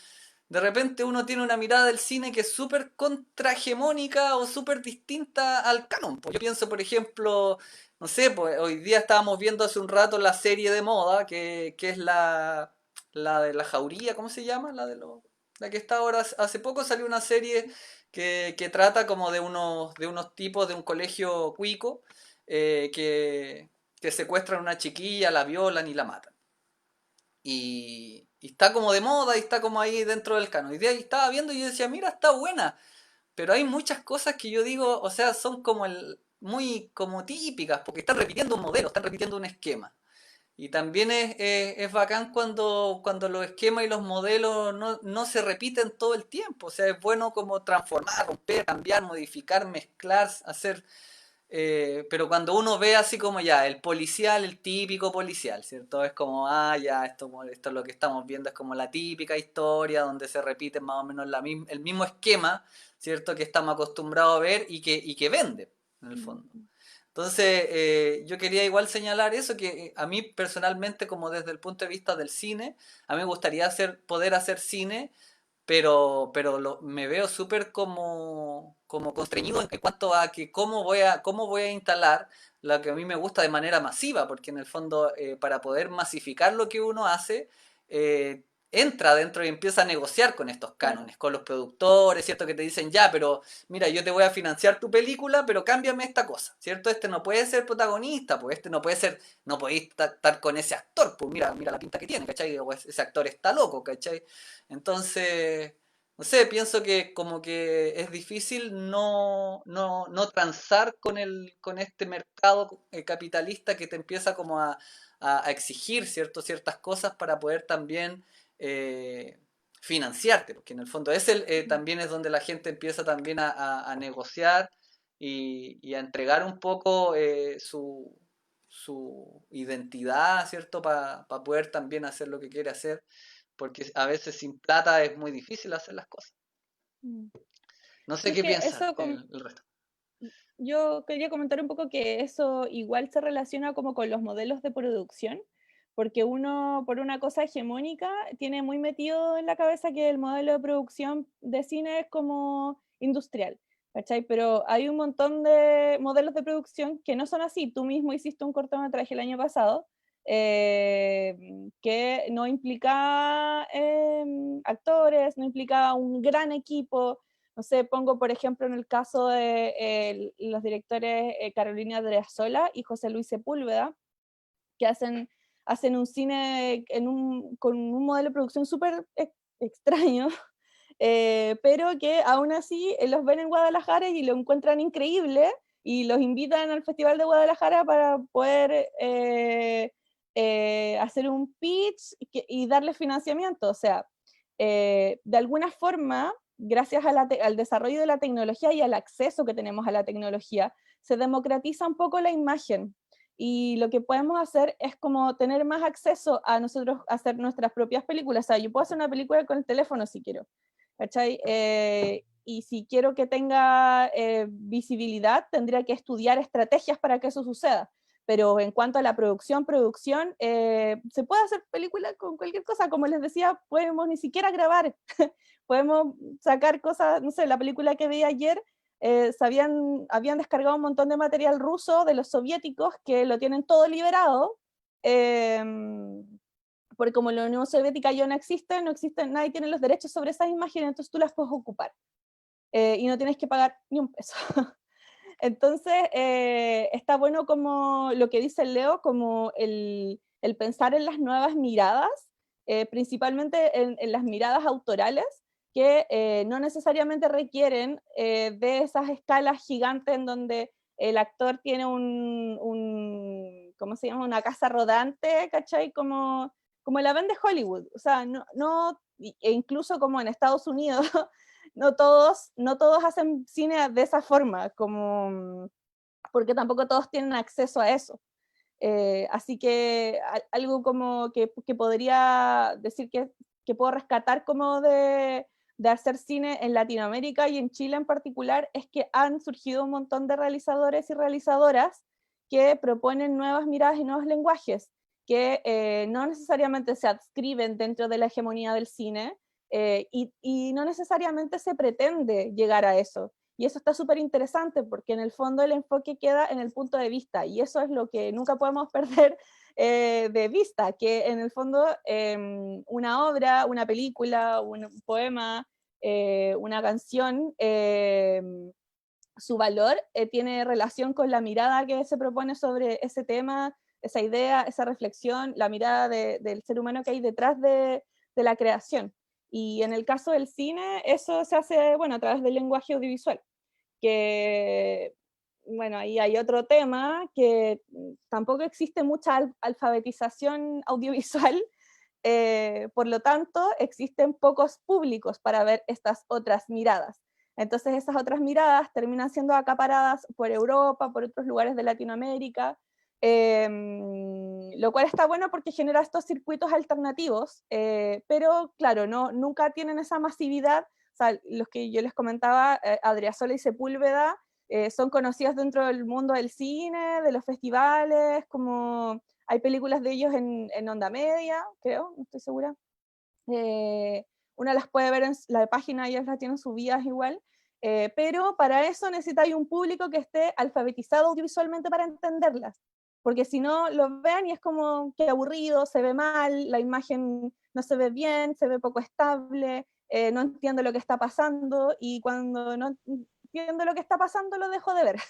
de repente uno tiene una mirada del cine que es súper contrahegemónica o súper distinta al canon. Pues yo pienso, por ejemplo, no sé, pues hoy día estábamos viendo hace un rato la serie de moda, que es la de la Jauría, ¿cómo se llama? La que está ahora, hace poco salió una serie que trata como de unos tipos de un colegio cuico, que secuestran a una chiquilla, la violan y la matan. Y está como de moda y está como ahí dentro del canon. Y de ahí estaba viendo y yo decía, mira, está buena. Pero hay muchas cosas que yo digo, o sea, son como muy como típicas, porque están repitiendo un modelo, están repitiendo un esquema. Y también es bacán cuando los esquemas y los modelos no se repiten todo el tiempo. O sea, es bueno como transformar, romper, cambiar, modificar, mezclar, hacer. Pero cuando uno ve así como ya, el policial, el típico policial, ¿cierto? Es como, ya, esto es lo que estamos viendo, es como la típica historia donde se repite más o menos el mismo esquema, ¿cierto? Que estamos acostumbrados a ver y que vende, en el fondo. Entonces, yo quería igual señalar eso, que a mí personalmente, como desde el punto de vista del cine, a mí me gustaría poder hacer cine, pero me veo súper como constreñido en cuanto a que cómo voy a instalar lo que a mí me gusta de manera masiva, porque en el fondo para poder masificar lo que uno hace, eh, entra adentro y empieza a negociar con estos Claro. cánones, con los productores, ¿cierto? Que te dicen, ya, pero mira, yo te voy a financiar tu película, pero cámbiame esta cosa, ¿cierto? Este no puede ser protagonista, pues este no puede ser, no podéis estar con ese actor, pues mira la pinta que tiene, ¿cachai? O ese actor está loco, ¿cachai? Entonces, no sé, pienso que como que es difícil no transar con este mercado capitalista que te empieza como a exigir, ¿cierto? Ciertas cosas para poder también eh, financiarte, porque en el fondo también es donde la gente empieza también a negociar y a entregar un poco su identidad, ¿cierto? Para poder también hacer lo que quiere hacer, porque a veces sin plata es muy difícil hacer las cosas. Mm. No Sí, sé es qué que piensa el resto. yo quería comentar un poco que eso igual se relaciona como con los modelos de producción, porque uno, por una cosa hegemónica, tiene muy metido en la cabeza que el modelo de producción de cine es como industrial, ¿cachai? Pero hay un montón de modelos de producción que no son así. Tú mismo hiciste un cortometraje el año pasado que no implica actores, no implica un gran equipo. No sé, pongo por ejemplo en el caso de los directores Carolina Dreasola y José Luis Sepúlveda, que hacen un cine con un modelo de producción súper extraño, pero que aún así los ven en Guadalajara y lo encuentran increíble y los invitan al Festival de Guadalajara para poder hacer un pitch y darle financiamiento. O sea, de alguna forma, gracias al desarrollo de la tecnología y al acceso que tenemos a la tecnología, se democratiza un poco la imagen. Y lo que podemos hacer es como tener más acceso a nosotros hacer nuestras propias películas. O sea, yo puedo hacer una película con el teléfono si quiero, ¿cachai? Y si quiero que tenga visibilidad, tendría que estudiar estrategias para que eso suceda. Pero en cuanto a la producción, se puede hacer película con cualquier cosa. Como les decía, podemos ni siquiera grabar. Podemos sacar cosas, no sé, la película que vi ayer, habían descargado un montón de material ruso de los soviéticos que lo tienen todo liberado. Eh, porque como la Unión Soviética ya no existe, nadie tiene los derechos sobre esas imágenes, entonces tú las puedes ocupar y no tienes que pagar ni un peso. Entonces, está bueno como lo que dice Leo, como el pensar en las nuevas miradas, principalmente en las miradas autorales, que no necesariamente requieren de esas escalas gigantes en donde el actor tiene ¿cómo se llama? Una casa rodante, ¿cachai? Como la ven de Hollywood. O sea, e incluso como en Estados Unidos, no todos hacen cine de esa forma, porque tampoco todos tienen acceso a eso. Así que algo como que podría decir que puedo rescatar como de hacer cine en Latinoamérica y en Chile en particular es que han surgido un montón de realizadores y realizadoras que proponen nuevas miradas y nuevos lenguajes que no necesariamente se adscriben dentro de la hegemonía del cine, y no necesariamente se pretende llegar a eso. Y eso está súper interesante porque en el fondo el enfoque queda en el punto de vista y eso es lo que nunca podemos perder de vista, que en el fondo una obra, una película, un poema, una canción, su valor tiene relación con la mirada que se propone sobre ese tema, esa idea, esa reflexión, la mirada del ser humano que hay detrás de la creación. Y en el caso del cine, eso se hace, bueno, a través del lenguaje audiovisual, que, bueno, ahí hay otro tema, que tampoco existe mucha alfabetización audiovisual, por lo tanto, existen pocos públicos para ver estas otras miradas. Entonces, esas otras miradas terminan siendo acaparadas por Europa, por otros lugares de Latinoamérica, lo cual está bueno porque genera estos circuitos alternativos, pero claro, nunca tienen esa masividad. O sea, los que yo les comentaba, Adriasola y Sepúlveda, son conocidos dentro del mundo del cine, de los festivales, como hay películas de ellos en Onda Media, creo, no estoy segura. Una las puede ver en la página, ellas las tienen subidas igual, pero para eso necesitáis un público que esté alfabetizado audiovisualmente para entenderlas, porque si no lo ven y es como que aburrido, se ve mal, la imagen no se ve bien, se ve poco estable, no entiendo lo que está pasando, y cuando no entiendo lo que está pasando lo dejo de ver.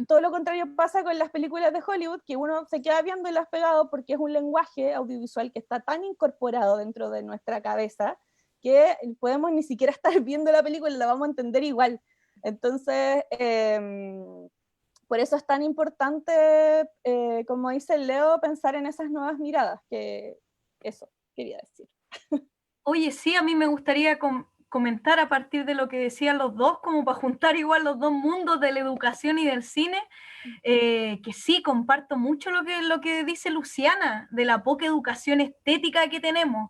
Todo lo contrario pasa con las películas de Hollywood, que uno se queda viéndolas pegado porque es un lenguaje audiovisual que está tan incorporado dentro de nuestra cabeza que podemos ni siquiera estar viendo la película y la vamos a entender igual. Entonces, por eso es tan importante, como dice Leo, pensar en esas nuevas miradas, que eso quería decir. Oye, sí, a mí me gustaría comentar a partir de lo que decían los dos, como para juntar igual los dos mundos de la educación y del cine, que sí, comparto mucho lo que dice Luciana, de la poca educación estética que tenemos.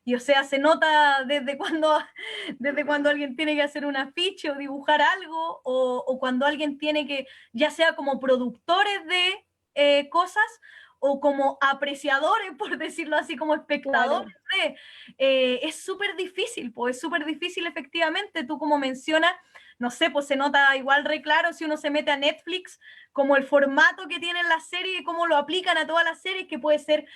Y o sea, se nota desde cuando alguien tiene que hacer un afiche o dibujar algo, o cuando alguien tiene que, ya sea como productores de cosas, o como apreciadores, por decirlo así, como espectadores Claro. es súper difícil, pues es súper difícil efectivamente, tú como mencionas, no sé, pues se nota igual re claro si uno se mete a Netflix, como el formato que tienen las series y cómo lo aplican a todas las series, que puede ser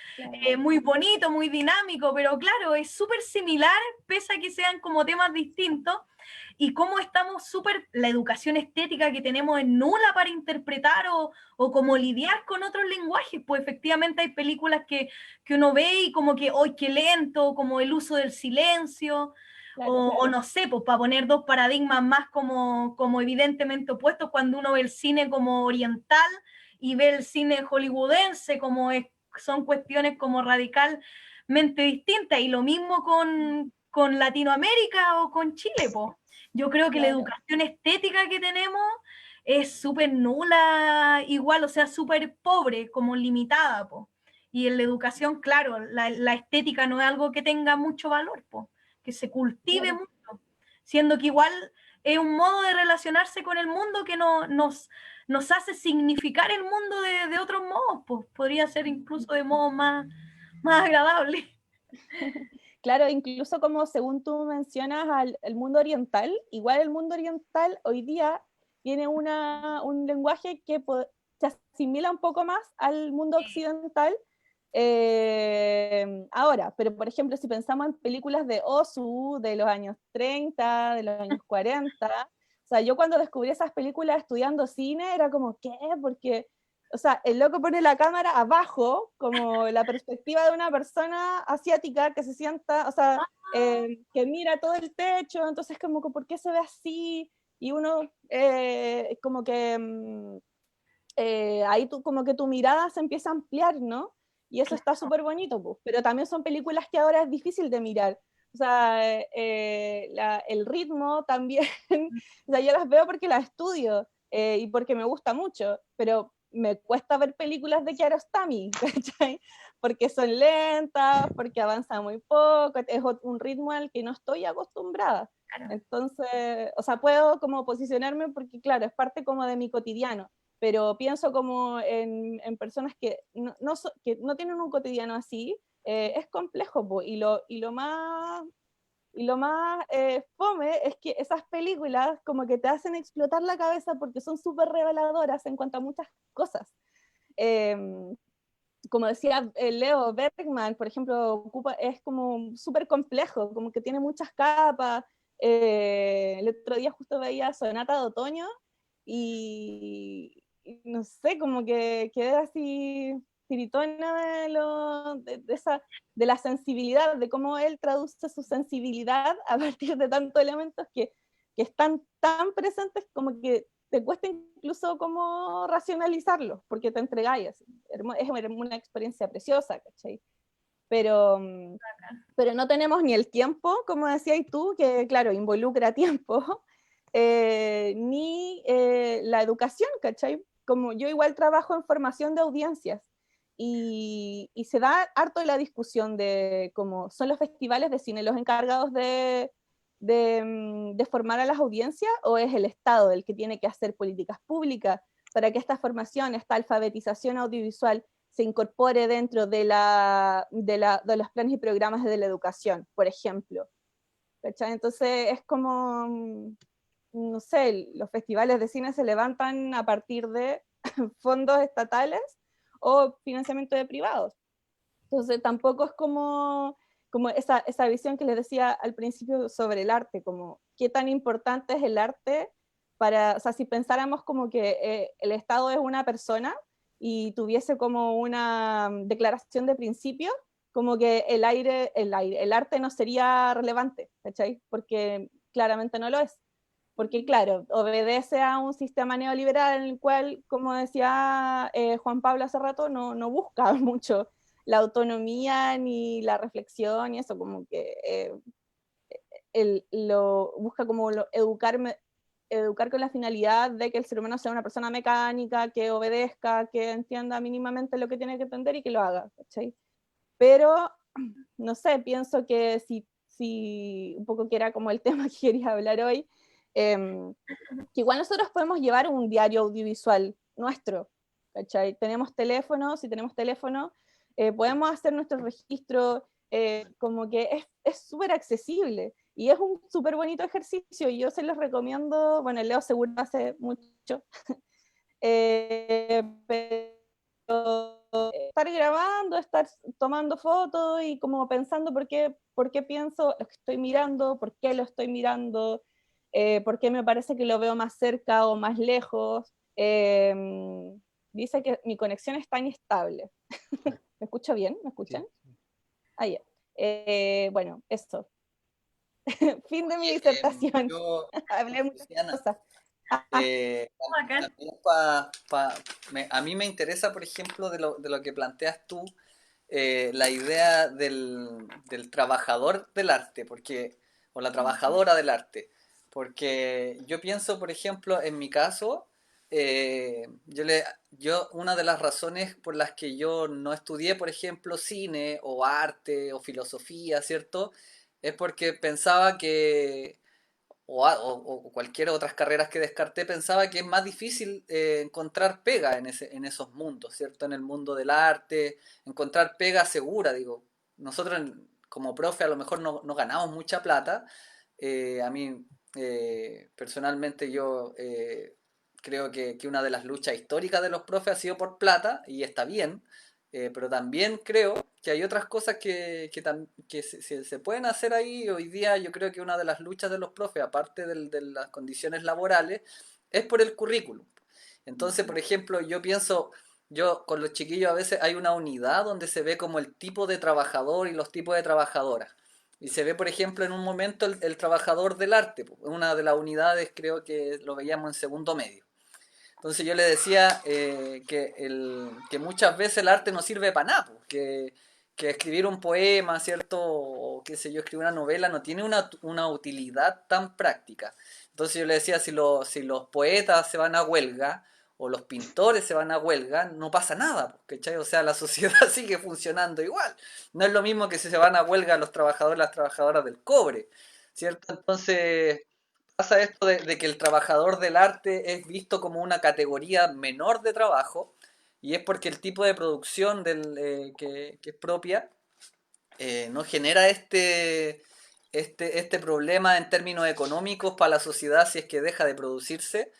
muy bonito, muy dinámico, pero claro, es súper similar, pese a que sean como temas distintos, y cómo estamos súper, la educación estética que tenemos es nula para interpretar o como lidiar con otros lenguajes, pues efectivamente hay películas que uno ve y como que, ¡ay, qué lento! Como el uso del silencio, Claro. o no sé, pues para poner dos paradigmas más como evidentemente opuestos, cuando uno ve el cine como oriental y ve el cine hollywoodense, como son cuestiones como radicalmente distintas, y lo mismo con Latinoamérica o con Chile, pues. Yo creo que la Claro. educación estética que tenemos es súper nula, igual, o sea, súper pobre, como limitada, po. Y en la educación, claro, la estética no es algo que tenga mucho valor, po, que se cultive Claro. mucho, siendo que igual es un modo de relacionarse con el mundo que nos hace significar el mundo de otros modos, pues podría ser incluso de modo más agradable. Claro, incluso como según tú mencionas el mundo oriental, igual el mundo oriental hoy día tiene un lenguaje que se asimila un poco más al mundo occidental ahora, pero por ejemplo, si pensamos en películas de Ozu de los años 30, de los años 40, o sea, yo cuando descubrí esas películas estudiando cine era como, ¿qué? Porque o sea, el loco pone la cámara abajo, como la perspectiva de una persona asiática que se sienta, o sea, que mira todo el techo, entonces como que, ¿por qué se ve así? Y uno, como que, ahí tú, como que tu mirada se empieza a ampliar, ¿no? Y eso está súper bonito, pues. Pero también son películas que ahora es difícil de mirar. O sea, el ritmo también, o sea, yo las veo porque las estudio y porque me gusta mucho, pero me cuesta ver películas de Kiarostami, ¿cachai? Porque son lentas, porque avanza muy poco, es un ritmo al que no estoy acostumbrada. Claro. Entonces, o sea, puedo como posicionarme porque, claro, es parte como de mi cotidiano, pero pienso como en personas que que no tienen un cotidiano así, es complejo, po, y lo más fome es que esas películas como que te hacen explotar la cabeza porque son súper reveladoras en cuanto a muchas cosas. Eh, Como decía Leo Bergman, por ejemplo, es como súper complejo, como que tiene muchas capas. El otro día justo veía Sonata de Otoño y no sé, como que quedé así tiritona de la sensibilidad, de cómo él traduce su sensibilidad a partir de tantos elementos que están tan presentes como que te cuesta incluso como racionalizarlos, porque te entregáis así. Es una experiencia preciosa, ¿cachai? Pero, pero no tenemos ni el tiempo, como decías tú, que claro, involucra tiempo, ni la educación, ¿cachai? Como yo igual trabajo en formación de audiencias y se da harto la discusión de cómo son los festivales de cine los encargados de formar a las audiencias o es el Estado el que tiene que hacer políticas públicas para que esta formación, esta alfabetización audiovisual se incorpore dentro de los planes y programas de la educación, por ejemplo. ¿Cachai? Entonces es como, no sé, los festivales de cine se levantan a partir de fondos estatales o financiamiento de privados. Entonces tampoco es como esa visión que les decía al principio sobre el arte, como qué tan importante es el arte para, o sea, si pensáramos como que el Estado es una persona y tuviese como una declaración de principio, como que el arte no sería relevante, ¿cachai? Porque claramente no lo es. Porque claro, obedece a un sistema neoliberal en el cual, como decía Juan Pablo hace rato, no busca mucho la autonomía ni la reflexión y eso, como que lo busca como educar con la finalidad de que el ser humano sea una persona mecánica, que obedezca, que entienda mínimamente lo que tiene que entender y que lo haga, ¿cachai? Pero, no sé, pienso que si un poco que era como el tema que quería hablar hoy, que igual nosotros podemos llevar un diario audiovisual nuestro, ¿cachai? Tenemos teléfono, si tenemos teléfono, podemos hacer nuestro registro, como que es súper accesible y es un súper bonito ejercicio y yo se los recomiendo, bueno, Leo seguro hace mucho, pero estar grabando, estar tomando fotos y como pensando por qué pienso lo que estoy mirando, por qué lo estoy mirando, por qué me parece que lo veo más cerca o más lejos. Dice que mi conexión está inestable. ¿Me escucho bien? ¿Me escuchan? Sí. Ah, ya. Bueno, eso. Fin de mi Oye, disertación. yo, Hablé muchas Luciana, cosas. Ah, Bacán. también a mí me interesa, por ejemplo, de lo que planteas tú, la idea del trabajador del arte, o la trabajadora del arte, porque yo pienso, por ejemplo, en mi caso, una de las razones por las que yo no estudié, por ejemplo, cine o arte o filosofía, ¿cierto? Es porque pensaba que o cualquier otras carreras que descarté, pensaba que es más difícil encontrar pega en esos mundos, ¿cierto? En el mundo del arte, encontrar pega segura, digo. Nosotros como profe a lo mejor no ganamos mucha plata. A mí, personalmente, yo creo que una de las luchas históricas de los profes ha sido por plata, y está bien. Pero también creo que hay otras cosas que se pueden hacer ahí. Hoy día yo creo que una de las luchas de los profes, aparte de las condiciones laborales, es por el currículum. Entonces, por ejemplo, yo con los chiquillos a veces hay una unidad donde se ve como el tipo de trabajador y los tipos de trabajadoras. Y se ve, por ejemplo, en un momento el trabajador del arte. Una de las unidades creo que lo veíamos en segundo medio. Entonces yo le decía que muchas veces el arte no sirve para nada, pues, que escribir un poema, ¿cierto? O qué sé yo, escribir una novela no tiene una utilidad tan práctica. Entonces yo le decía, si los poetas se van a huelga o los pintores se van a huelga, no pasa nada, pues, ¿cachai? O sea, la sociedad sigue funcionando igual. No es lo mismo que si se van a huelga los trabajadores, las trabajadoras del cobre, ¿cierto? Entonces pasa esto de que el trabajador del arte es visto como una categoría menor de trabajo, y es porque el tipo de producción que es propia no genera este problema en términos económicos para la sociedad si es que deja de producirse.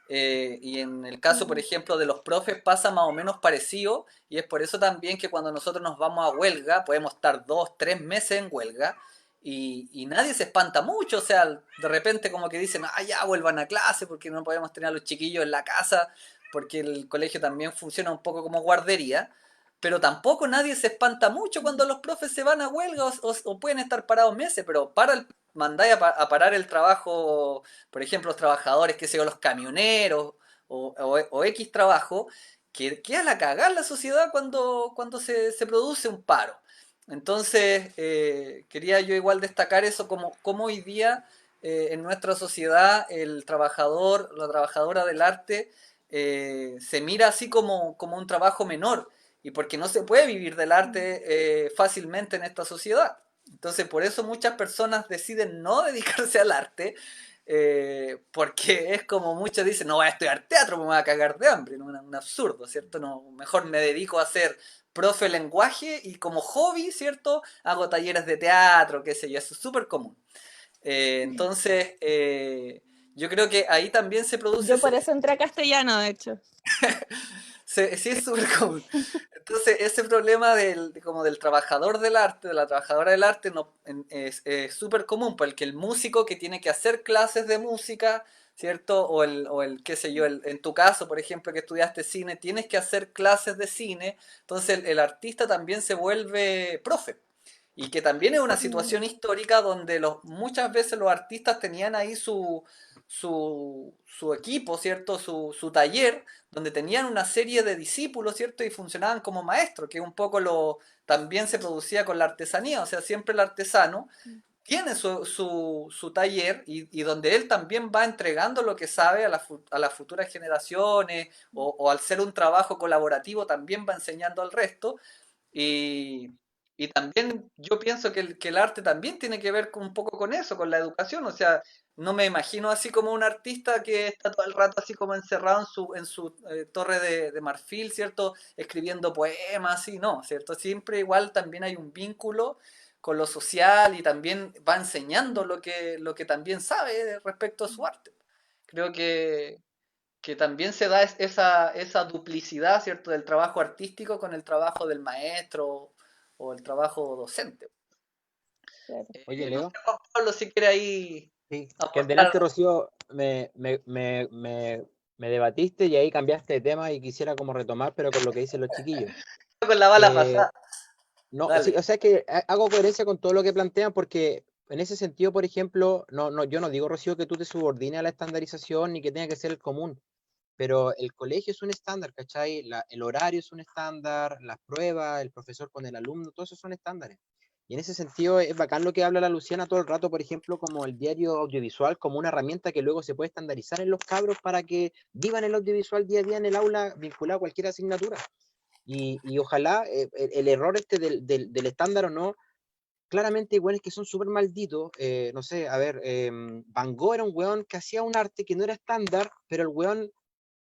Y en el caso, por ejemplo, de los profes pasa más o menos parecido, y es por eso también que cuando nosotros nos vamos a huelga, podemos estar 2, 3 meses en huelga, y nadie se espanta mucho. O sea, de repente como que dicen, ah, ya vuelvan a clase porque no podemos tener a los chiquillos en la casa, porque el colegio también funciona un poco como guardería. Pero tampoco nadie se espanta mucho cuando los profes se van a huelga, o pueden estar parados meses, pero mandáis a parar el trabajo, por ejemplo, los trabajadores, qué sé yo, los camioneros o X trabajo, que queda la cagada en la sociedad cuando se produce un paro. Entonces, quería yo igual destacar eso, como hoy día en nuestra sociedad el trabajador, la trabajadora del arte se mira así como un trabajo menor, y porque no se puede vivir del arte fácilmente en esta sociedad. Entonces, por eso muchas personas deciden no dedicarse al arte, porque es como muchos dicen, no voy a estudiar teatro, me voy a cagar de hambre, ¿no? Un absurdo, ¿cierto? No, mejor me dedico a ser profe de lenguaje y como hobby, ¿cierto? Hago talleres de teatro, qué sé yo, eso es súper común. Entonces, yo creo que ahí también se produce Yo por eso entré a castellano, de hecho. sí, es súper común. Entonces, ese problema como del trabajador del arte, de la trabajadora del arte, no, es súper común, porque el músico que tiene que hacer clases de música, ¿cierto? O el qué sé yo, en tu caso, por ejemplo, que estudiaste cine, tienes que hacer clases de cine, entonces el artista también se vuelve profe. Y que también es una situación histórica donde muchas veces los artistas tenían ahí su equipo, ¿cierto? Su taller, donde tenían una serie de discípulos, ¿cierto? Y funcionaban como maestros, que un poco también se producía con la artesanía, o sea, siempre el artesano tiene su taller y donde él también va entregando lo que sabe a las futuras generaciones o al ser un trabajo colaborativo también va enseñando al resto y, y también yo pienso que el arte también tiene que ver un poco con eso, con la educación. O sea, no me imagino así como un artista que está todo el rato así como encerrado en su torre de marfil, ¿cierto? Escribiendo poemas, así, no, ¿cierto? Siempre igual también hay un vínculo con lo social y también va enseñando lo que también sabe respecto a su arte. Creo que también se da esa duplicidad, ¿cierto?, del trabajo artístico con el trabajo del maestro o el trabajo docente. Claro. Oye, No sé, Leo, Juan Pablo, si quiere ahí sí, que en aportar delante, Rocío, me debatiste y ahí cambiaste de tema y quisiera como retomar, pero con lo que dicen los chiquillos. algo con la bala Eh, pasada. no, sí, Dale. o sea que hago coherencia con todo lo que plantean porque en ese sentido, por ejemplo, yo no digo, Rocío, que tú te subordines a la estandarización ni que tenga que ser el común, pero el colegio es un estándar, ¿cachai? El horario es un estándar, las pruebas, el profesor con el alumno, todos esos son estándares. Y en ese sentido es bacán lo que habla la Luciana todo el rato, por ejemplo, como el diario audiovisual, como una herramienta que luego se puede estandarizar en los cabros para que vivan el audiovisual día a día en el aula vinculado a cualquier asignatura. Y ojalá el error este del estándar o no, claramente igual es que son súper malditos. No sé, a ver, Van Gogh era un weón que hacía un arte que no era estándar, pero el weón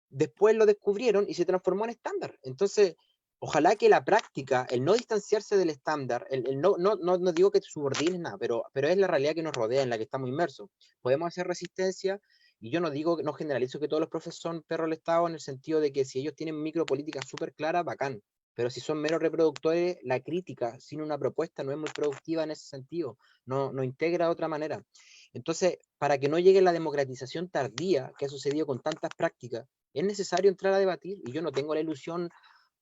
después lo descubrieron y se transformó en estándar. Entonces, ojalá que la práctica, el no distanciarse del estándar, no digo que te subordines nada, pero es la realidad que nos rodea, en la que estamos inmersos. Podemos hacer resistencia, y yo no digo, no generalizo que todos los profes son perros del Estado en el sentido de que si ellos tienen micropolíticas súper claras, bacán. Pero si son meros reproductores, la crítica sin una propuesta no es muy productiva en ese sentido, no integra de otra manera. Entonces, para que no llegue la democratización tardía que ha sucedido con tantas prácticas, es necesario entrar a debatir y yo no tengo la ilusión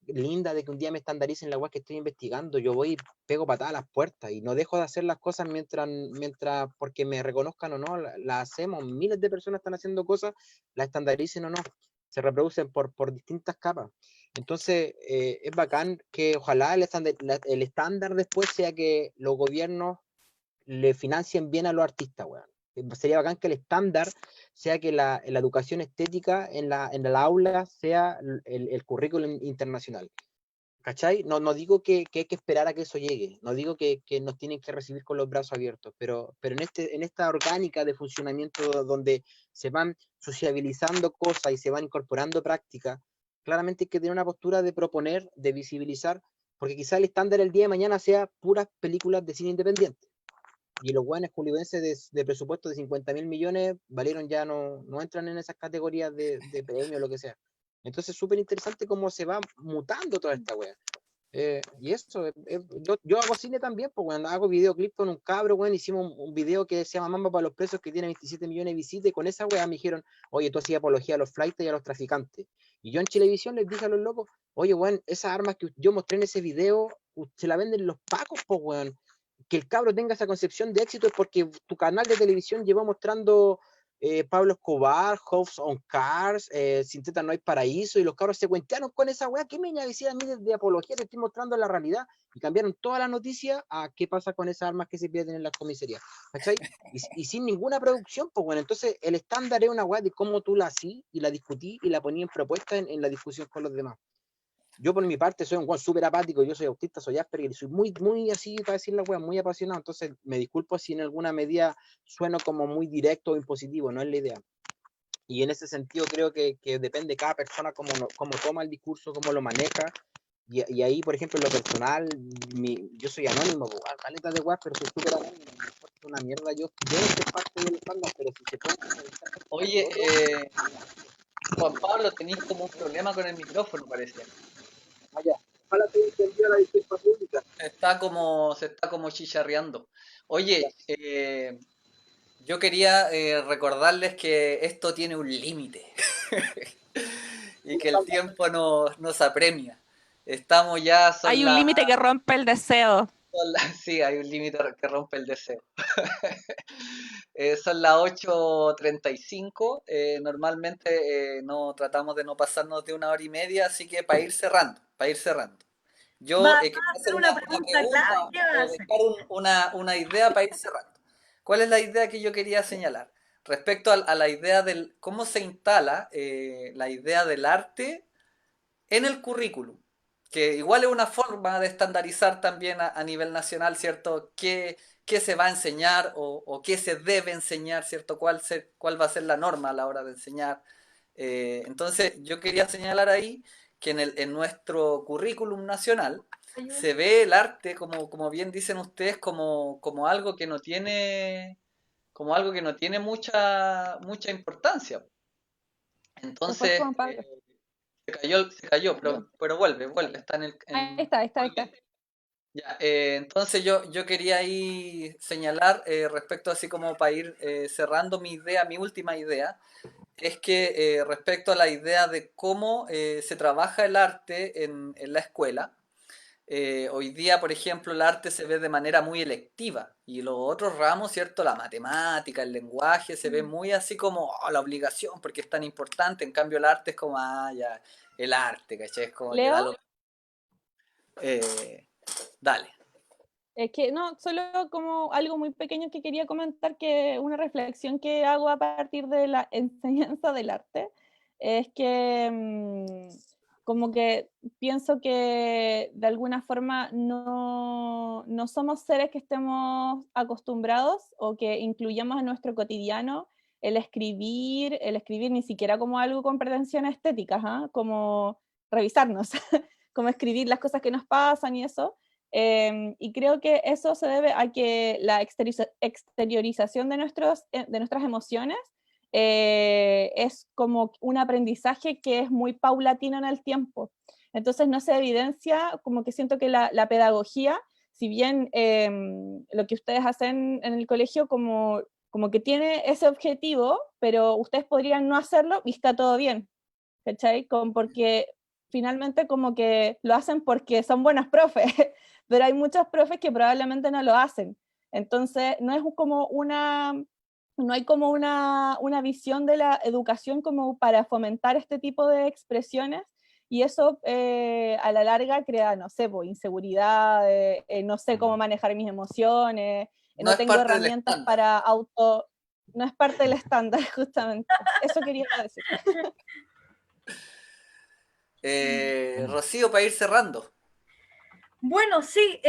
linda de que un día me estandaricen la web que estoy investigando. Yo voy y pego patadas a las puertas y no dejo de hacer las cosas mientras porque me reconozcan o no, las hacemos. Miles de personas están haciendo cosas, las estandaricen o no, se reproducen por distintas capas. Entonces, es bacán que ojalá el estándar después sea que los gobiernos le financien bien a los artistas, weón. Sería bacán que el estándar sea que la educación estética en la aula sea el currículum internacional. ¿Cachai? No digo que hay que esperar a que eso llegue, no digo que nos tienen que recibir con los brazos abiertos, pero en esta orgánica de funcionamiento donde se van sociabilizando cosas y se van incorporando prácticas, claramente hay que tener una postura de proponer, de visibilizar, porque quizá el estándar el día de mañana sea puras películas de cine independiente y los guanes hollywoodenses de presupuesto de 50.000 millones valieron ya no entran en esas categorías de premio o lo que sea. Entonces, súper interesante cómo se va mutando toda esta wea. Y eso, yo hago cine también, pues bueno, hago videoclip con un cabro, bueno, hicimos un video que se llama Mamba para los presos que tiene 27 millones de visitas y con esa wea me dijeron, oye, tú hacías apología a los flights y a los traficantes. Y yo en Chilevisión les dije a los locos, oye, weón, esas armas que yo mostré en ese video, se la venden los pacos, pues weón. Que el cabro tenga esa concepción de éxito es porque tu canal de televisión llevó mostrando Pablo Escobar, House on Cars, Sin Teta No Hay Paraíso, y los cabros se cuentearon con esa weá. ¿Qué me decía a mí de apología? Te estoy mostrando la realidad. Y cambiaron toda la noticia a qué pasa con esas armas que se pierden en las comisarías. ¿Cachai? Y sin ninguna producción, pues bueno, entonces el estándar es una weá de cómo tú la hacís y la discutí y la poní en propuesta en la discusión con los demás. Yo por mi parte soy un weón súper apático, yo soy autista, soy Asperger, y soy muy así, para decir la weón, muy apasionado, entonces me disculpo si en alguna medida sueno como muy directo o impositivo, no es la idea. Y en ese sentido creo que depende de cada persona cómo toma el discurso, cómo lo maneja. Y ahí, por ejemplo, en lo personal, yo soy anónimo, caleta de weas, pero soy súper anónimo. Es una mierda, yo debo ser parte del estándar, pero si se puede revisar. Oye, Juan Pablo, tenéis como un problema con el micrófono, parece. Vaya, ojalá te haya entendido la disculpa pública. Se está como chicharreando. Oye, yo quería recordarles que esto tiene un límite y que el tiempo nos apremia. Estamos ya, Hay un límite que rompe el deseo. sí, hay un límite que rompe el deseo. Son las 8:35. Normalmente no tratamos de no pasarnos de 1 hora y media, así que para ir cerrando, Yo ¿Va a quería hacer hacer una pregunta clave? ¿Qué va a o hacer? dejar una idea para ir cerrando. ¿Cuál es la idea que yo quería señalar? Respecto a la idea del cómo se instala la idea del arte en el currículum, que igual es una forma de estandarizar también a nivel nacional, ¿cierto? ¿Qué se va a enseñar o qué se debe enseñar, ¿cierto? ¿Cuál va a ser la norma a la hora de enseñar? Entonces, yo quería señalar ahí que en nuestro currículum nacional se ve el arte, como bien dicen ustedes, como algo que no tiene, como algo que no tiene mucha importancia. Se fue Entonces, Juan Pablo. se cayó, pero vuelve, está Ahí está, ahí está, ahí está. ya, entonces yo quería ahí señalar respecto así como para ir cerrando mi idea, mi última idea, es que respecto a la idea de cómo se trabaja el arte en la escuela, hoy día, por ejemplo, el arte se ve de manera muy electiva y los otros ramos, ¿cierto? La matemática, el lenguaje, se ve muy así como oh, la obligación porque es tan importante, en cambio el arte es como, ya, el arte, ¿cachai? Es como que da Leo, lo... Eh, dale. es que no, solo como algo muy pequeño que quería comentar, que una reflexión que hago a partir de la enseñanza del arte, es que como que pienso que de alguna forma no somos seres que estemos acostumbrados o que incluyamos en nuestro cotidiano el escribir ni siquiera como algo con pretensiones estéticas, ¿ah? Como revisarnos, como escribir las cosas que nos pasan y eso. Y creo que eso se debe a que la exteriorización de nuestras emociones es como un aprendizaje que es muy paulatino en el tiempo. Entonces no se evidencia, como que siento que la pedagogía, si bien lo que ustedes hacen en el colegio como que tiene ese objetivo, pero ustedes podrían no hacerlo y está todo bien, ¿cachai? Porque finalmente como que lo hacen porque son buenos profes, pero hay muchos profes que probablemente no lo hacen. Entonces, no hay como una visión de la educación como para fomentar este tipo de expresiones, y eso a la larga crea, no sé, inseguridad, no sé cómo manejar mis emociones, No no es tengo parte del herramientas estándar. para no es parte del estándar, justamente. Eso quería decir. Rocío, para ir cerrando. Bueno, sí,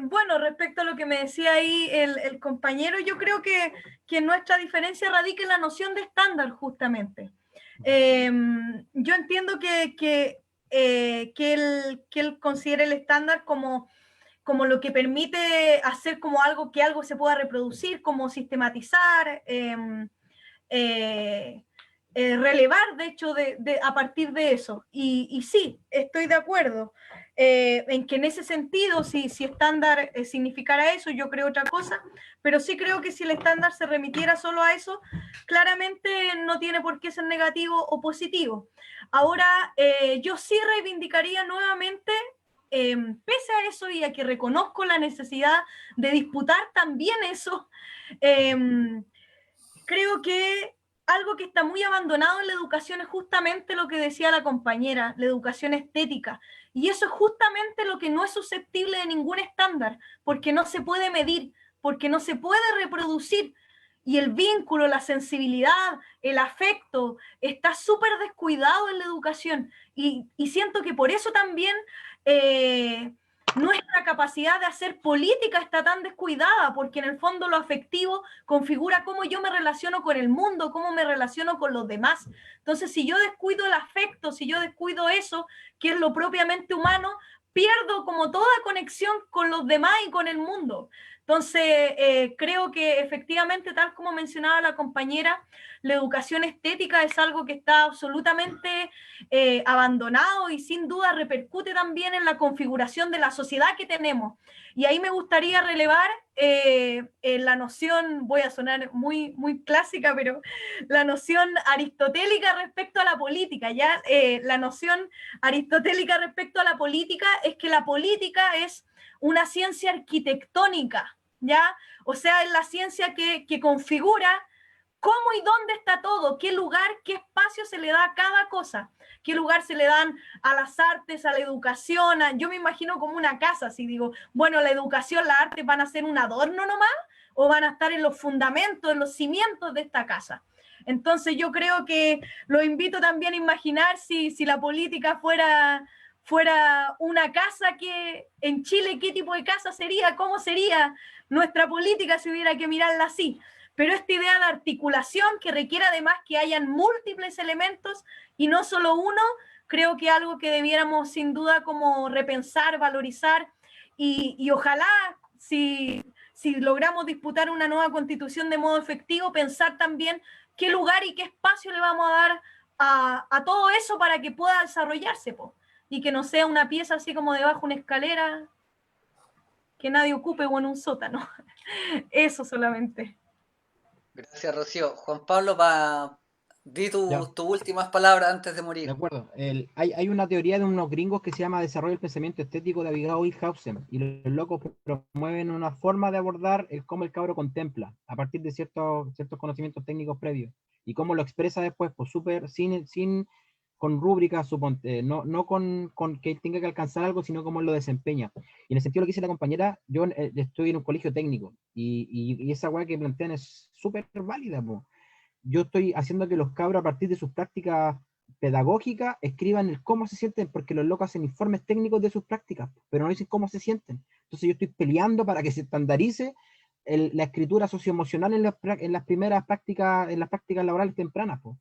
bueno, respecto a lo que me decía ahí el compañero, yo creo que nuestra diferencia radica en la noción de estándar, justamente. Yo entiendo que él considere el estándar como lo que permite hacer como algo que algo se pueda reproducir, como sistematizar, relevar, de hecho, a partir de eso. Y sí, estoy de acuerdo en que en ese sentido, si estándar significara eso, yo creo otra cosa, pero sí creo que si el estándar se remitiera solo a eso, claramente no tiene por qué ser negativo o positivo. Ahora, yo sí reivindicaría nuevamente, pese a eso y a que reconozco la necesidad de disputar también eso, creo que algo que está muy abandonado en la educación es justamente lo que decía la compañera, la educación estética. Y eso es justamente lo que no es susceptible de ningún estándar, porque no se puede medir, porque no se puede reproducir. y el vínculo, la sensibilidad, el afecto, está súper descuidado en la educación. Y siento que por eso también nuestra capacidad de hacer política está tan descuidada, porque en el fondo lo afectivo configura cómo yo me relaciono con el mundo, cómo me relaciono con los demás. Entonces, si yo descuido el afecto, si yo descuido eso, que es lo propiamente humano, pierdo como toda conexión con los demás y con el mundo. Entonces, creo que efectivamente, tal como mencionaba la compañera, la educación estética es algo que está absolutamente abandonado y sin duda repercute también en la configuración de la sociedad que tenemos. Y ahí me gustaría relevar la noción, voy a sonar muy, muy clásica, pero la noción aristotélica respecto a la política. Ya la noción aristotélica respecto a la política es que la política es una ciencia arquitectónica, ¿ya? O sea, es la ciencia que configura cómo y dónde está todo, qué lugar, qué espacio se le da a cada cosa, qué lugar se le dan a las artes, a la educación. Yo me imagino como una casa, si digo, bueno, la educación, las artes van a ser un adorno nomás, o van a estar en los fundamentos, en los cimientos de esta casa. Entonces yo creo que lo invito también a imaginar si la política fuera una casa, que en Chile, ¿qué tipo de casa sería? ¿Cómo sería nuestra política si hubiera que mirarla así? Pero esta idea de articulación que requiere además que hayan múltiples elementos y no solo uno, creo que es algo que debiéramos sin duda como repensar, valorizar y ojalá si logramos disputar una nueva constitución de modo efectivo, pensar también qué lugar y qué espacio le vamos a dar a todo eso para que pueda desarrollarse, po, y que no sea una pieza así como debajo de una escalera que nadie ocupe o en un sótano. Eso solamente. Gracias, Rocío. Juan Pablo, di Ya, tus últimas palabras antes de de morir. acuerdo. Hay una teoría de unos gringos que se llama Desarrollo del Pensamiento Estético de Abigail Ilhausen, y los locos promueven una forma de abordar cómo el cabro contempla, a partir de ciertos conocimientos técnicos previos, y cómo lo expresa después, pues súper, con rúbricas, suponte, no con que tenga que alcanzar algo, sino cómo lo desempeña. Y en el sentido de lo que dice la compañera, yo estoy en un colegio técnico, y esa weá que plantean es súper válida, pues. Yo estoy haciendo que los cabros a partir de sus prácticas pedagógicas escriban el cómo se sienten, porque los locos hacen informes técnicos de sus prácticas, pero no dicen cómo se sienten. Entonces yo estoy peleando para que se estandarice la escritura socioemocional en las primeras prácticas, en las prácticas laborales tempranas, pues.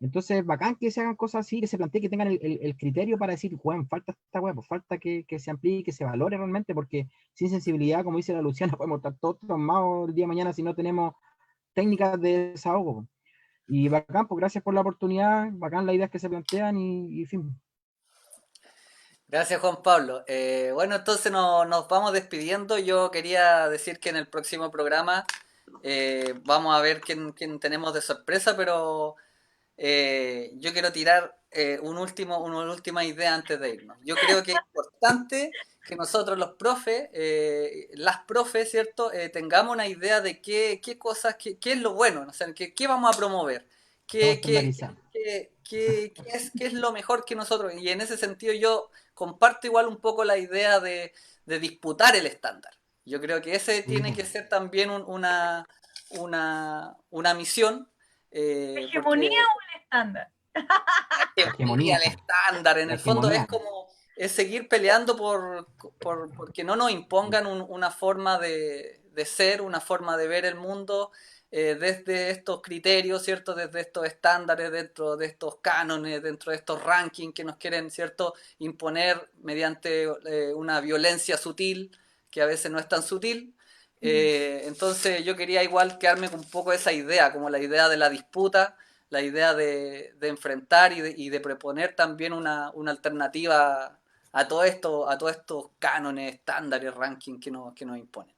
Entonces, bacán que se hagan cosas así, que se plantee, que tengan el criterio para decir, bueno, falta esta hueá, pues falta que se amplíe, que se valore realmente, porque sin sensibilidad, como dice la Luciana, podemos estar todos traumados el día de mañana si no tenemos técnicas de desahogo, pues. Y bacán, pues gracias por la oportunidad, bacán las ideas que se plantean y fin. Gracias, Juan Pablo. Bueno, entonces nos vamos despidiendo. Yo quería decir que en el próximo programa vamos a ver quién tenemos de sorpresa, pero yo quiero tirar una última idea antes de irnos. Yo creo que es importante que nosotros los profes, las profes, ¿cierto? Tengamos una idea de qué cosas, qué es lo bueno, ¿no? O sea, qué vamos a promover, Vamos a qué, qué, estandarizar. qué es lo mejor que nosotros. Y en ese sentido yo comparto igual un poco la idea de disputar el estándar. Yo creo que ese Sí, tiene pues. que ser también una misión, ¿Hegemonía porque o el estándar? la hegemonía, Hegemonía, el pues. estándar, en La el fondo hegemonía. es seguir peleando porque no nos impongan una forma de ser, una forma de ver el mundo desde estos criterios, ¿cierto? Desde estos estándares, dentro de estos cánones, dentro de estos rankings que nos quieren, ¿cierto? Imponer mediante una violencia sutil, que a veces no es tan sutil. Entonces yo quería igual quedarme con un poco esa idea, como la idea de la disputa, la idea de enfrentar y de proponer también una alternativa a todos estos cánones, estándares, rankings que nos imponen.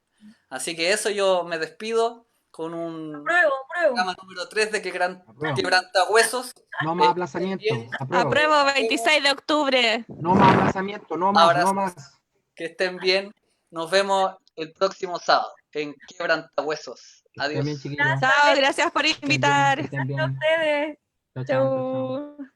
Así que eso, yo me despido con un Apruebo, apruebo. programa número 3 de Apruebo. Quebrantahuesos. No más Estén bien, aplazamiento. Apruebo. Apruebo nos vemos. 26 de octubre. No más aplazamiento. No más, no Abrazos, más. que estén bien. Nos vemos el próximo sábado en Quebrantahuesos. Que estén bien, Adiós. chiquillos. Gracias Chao, gracias por Que estén bien, que invitar. estén a bien. ustedes. Chao, chao, chao, chao. Chau.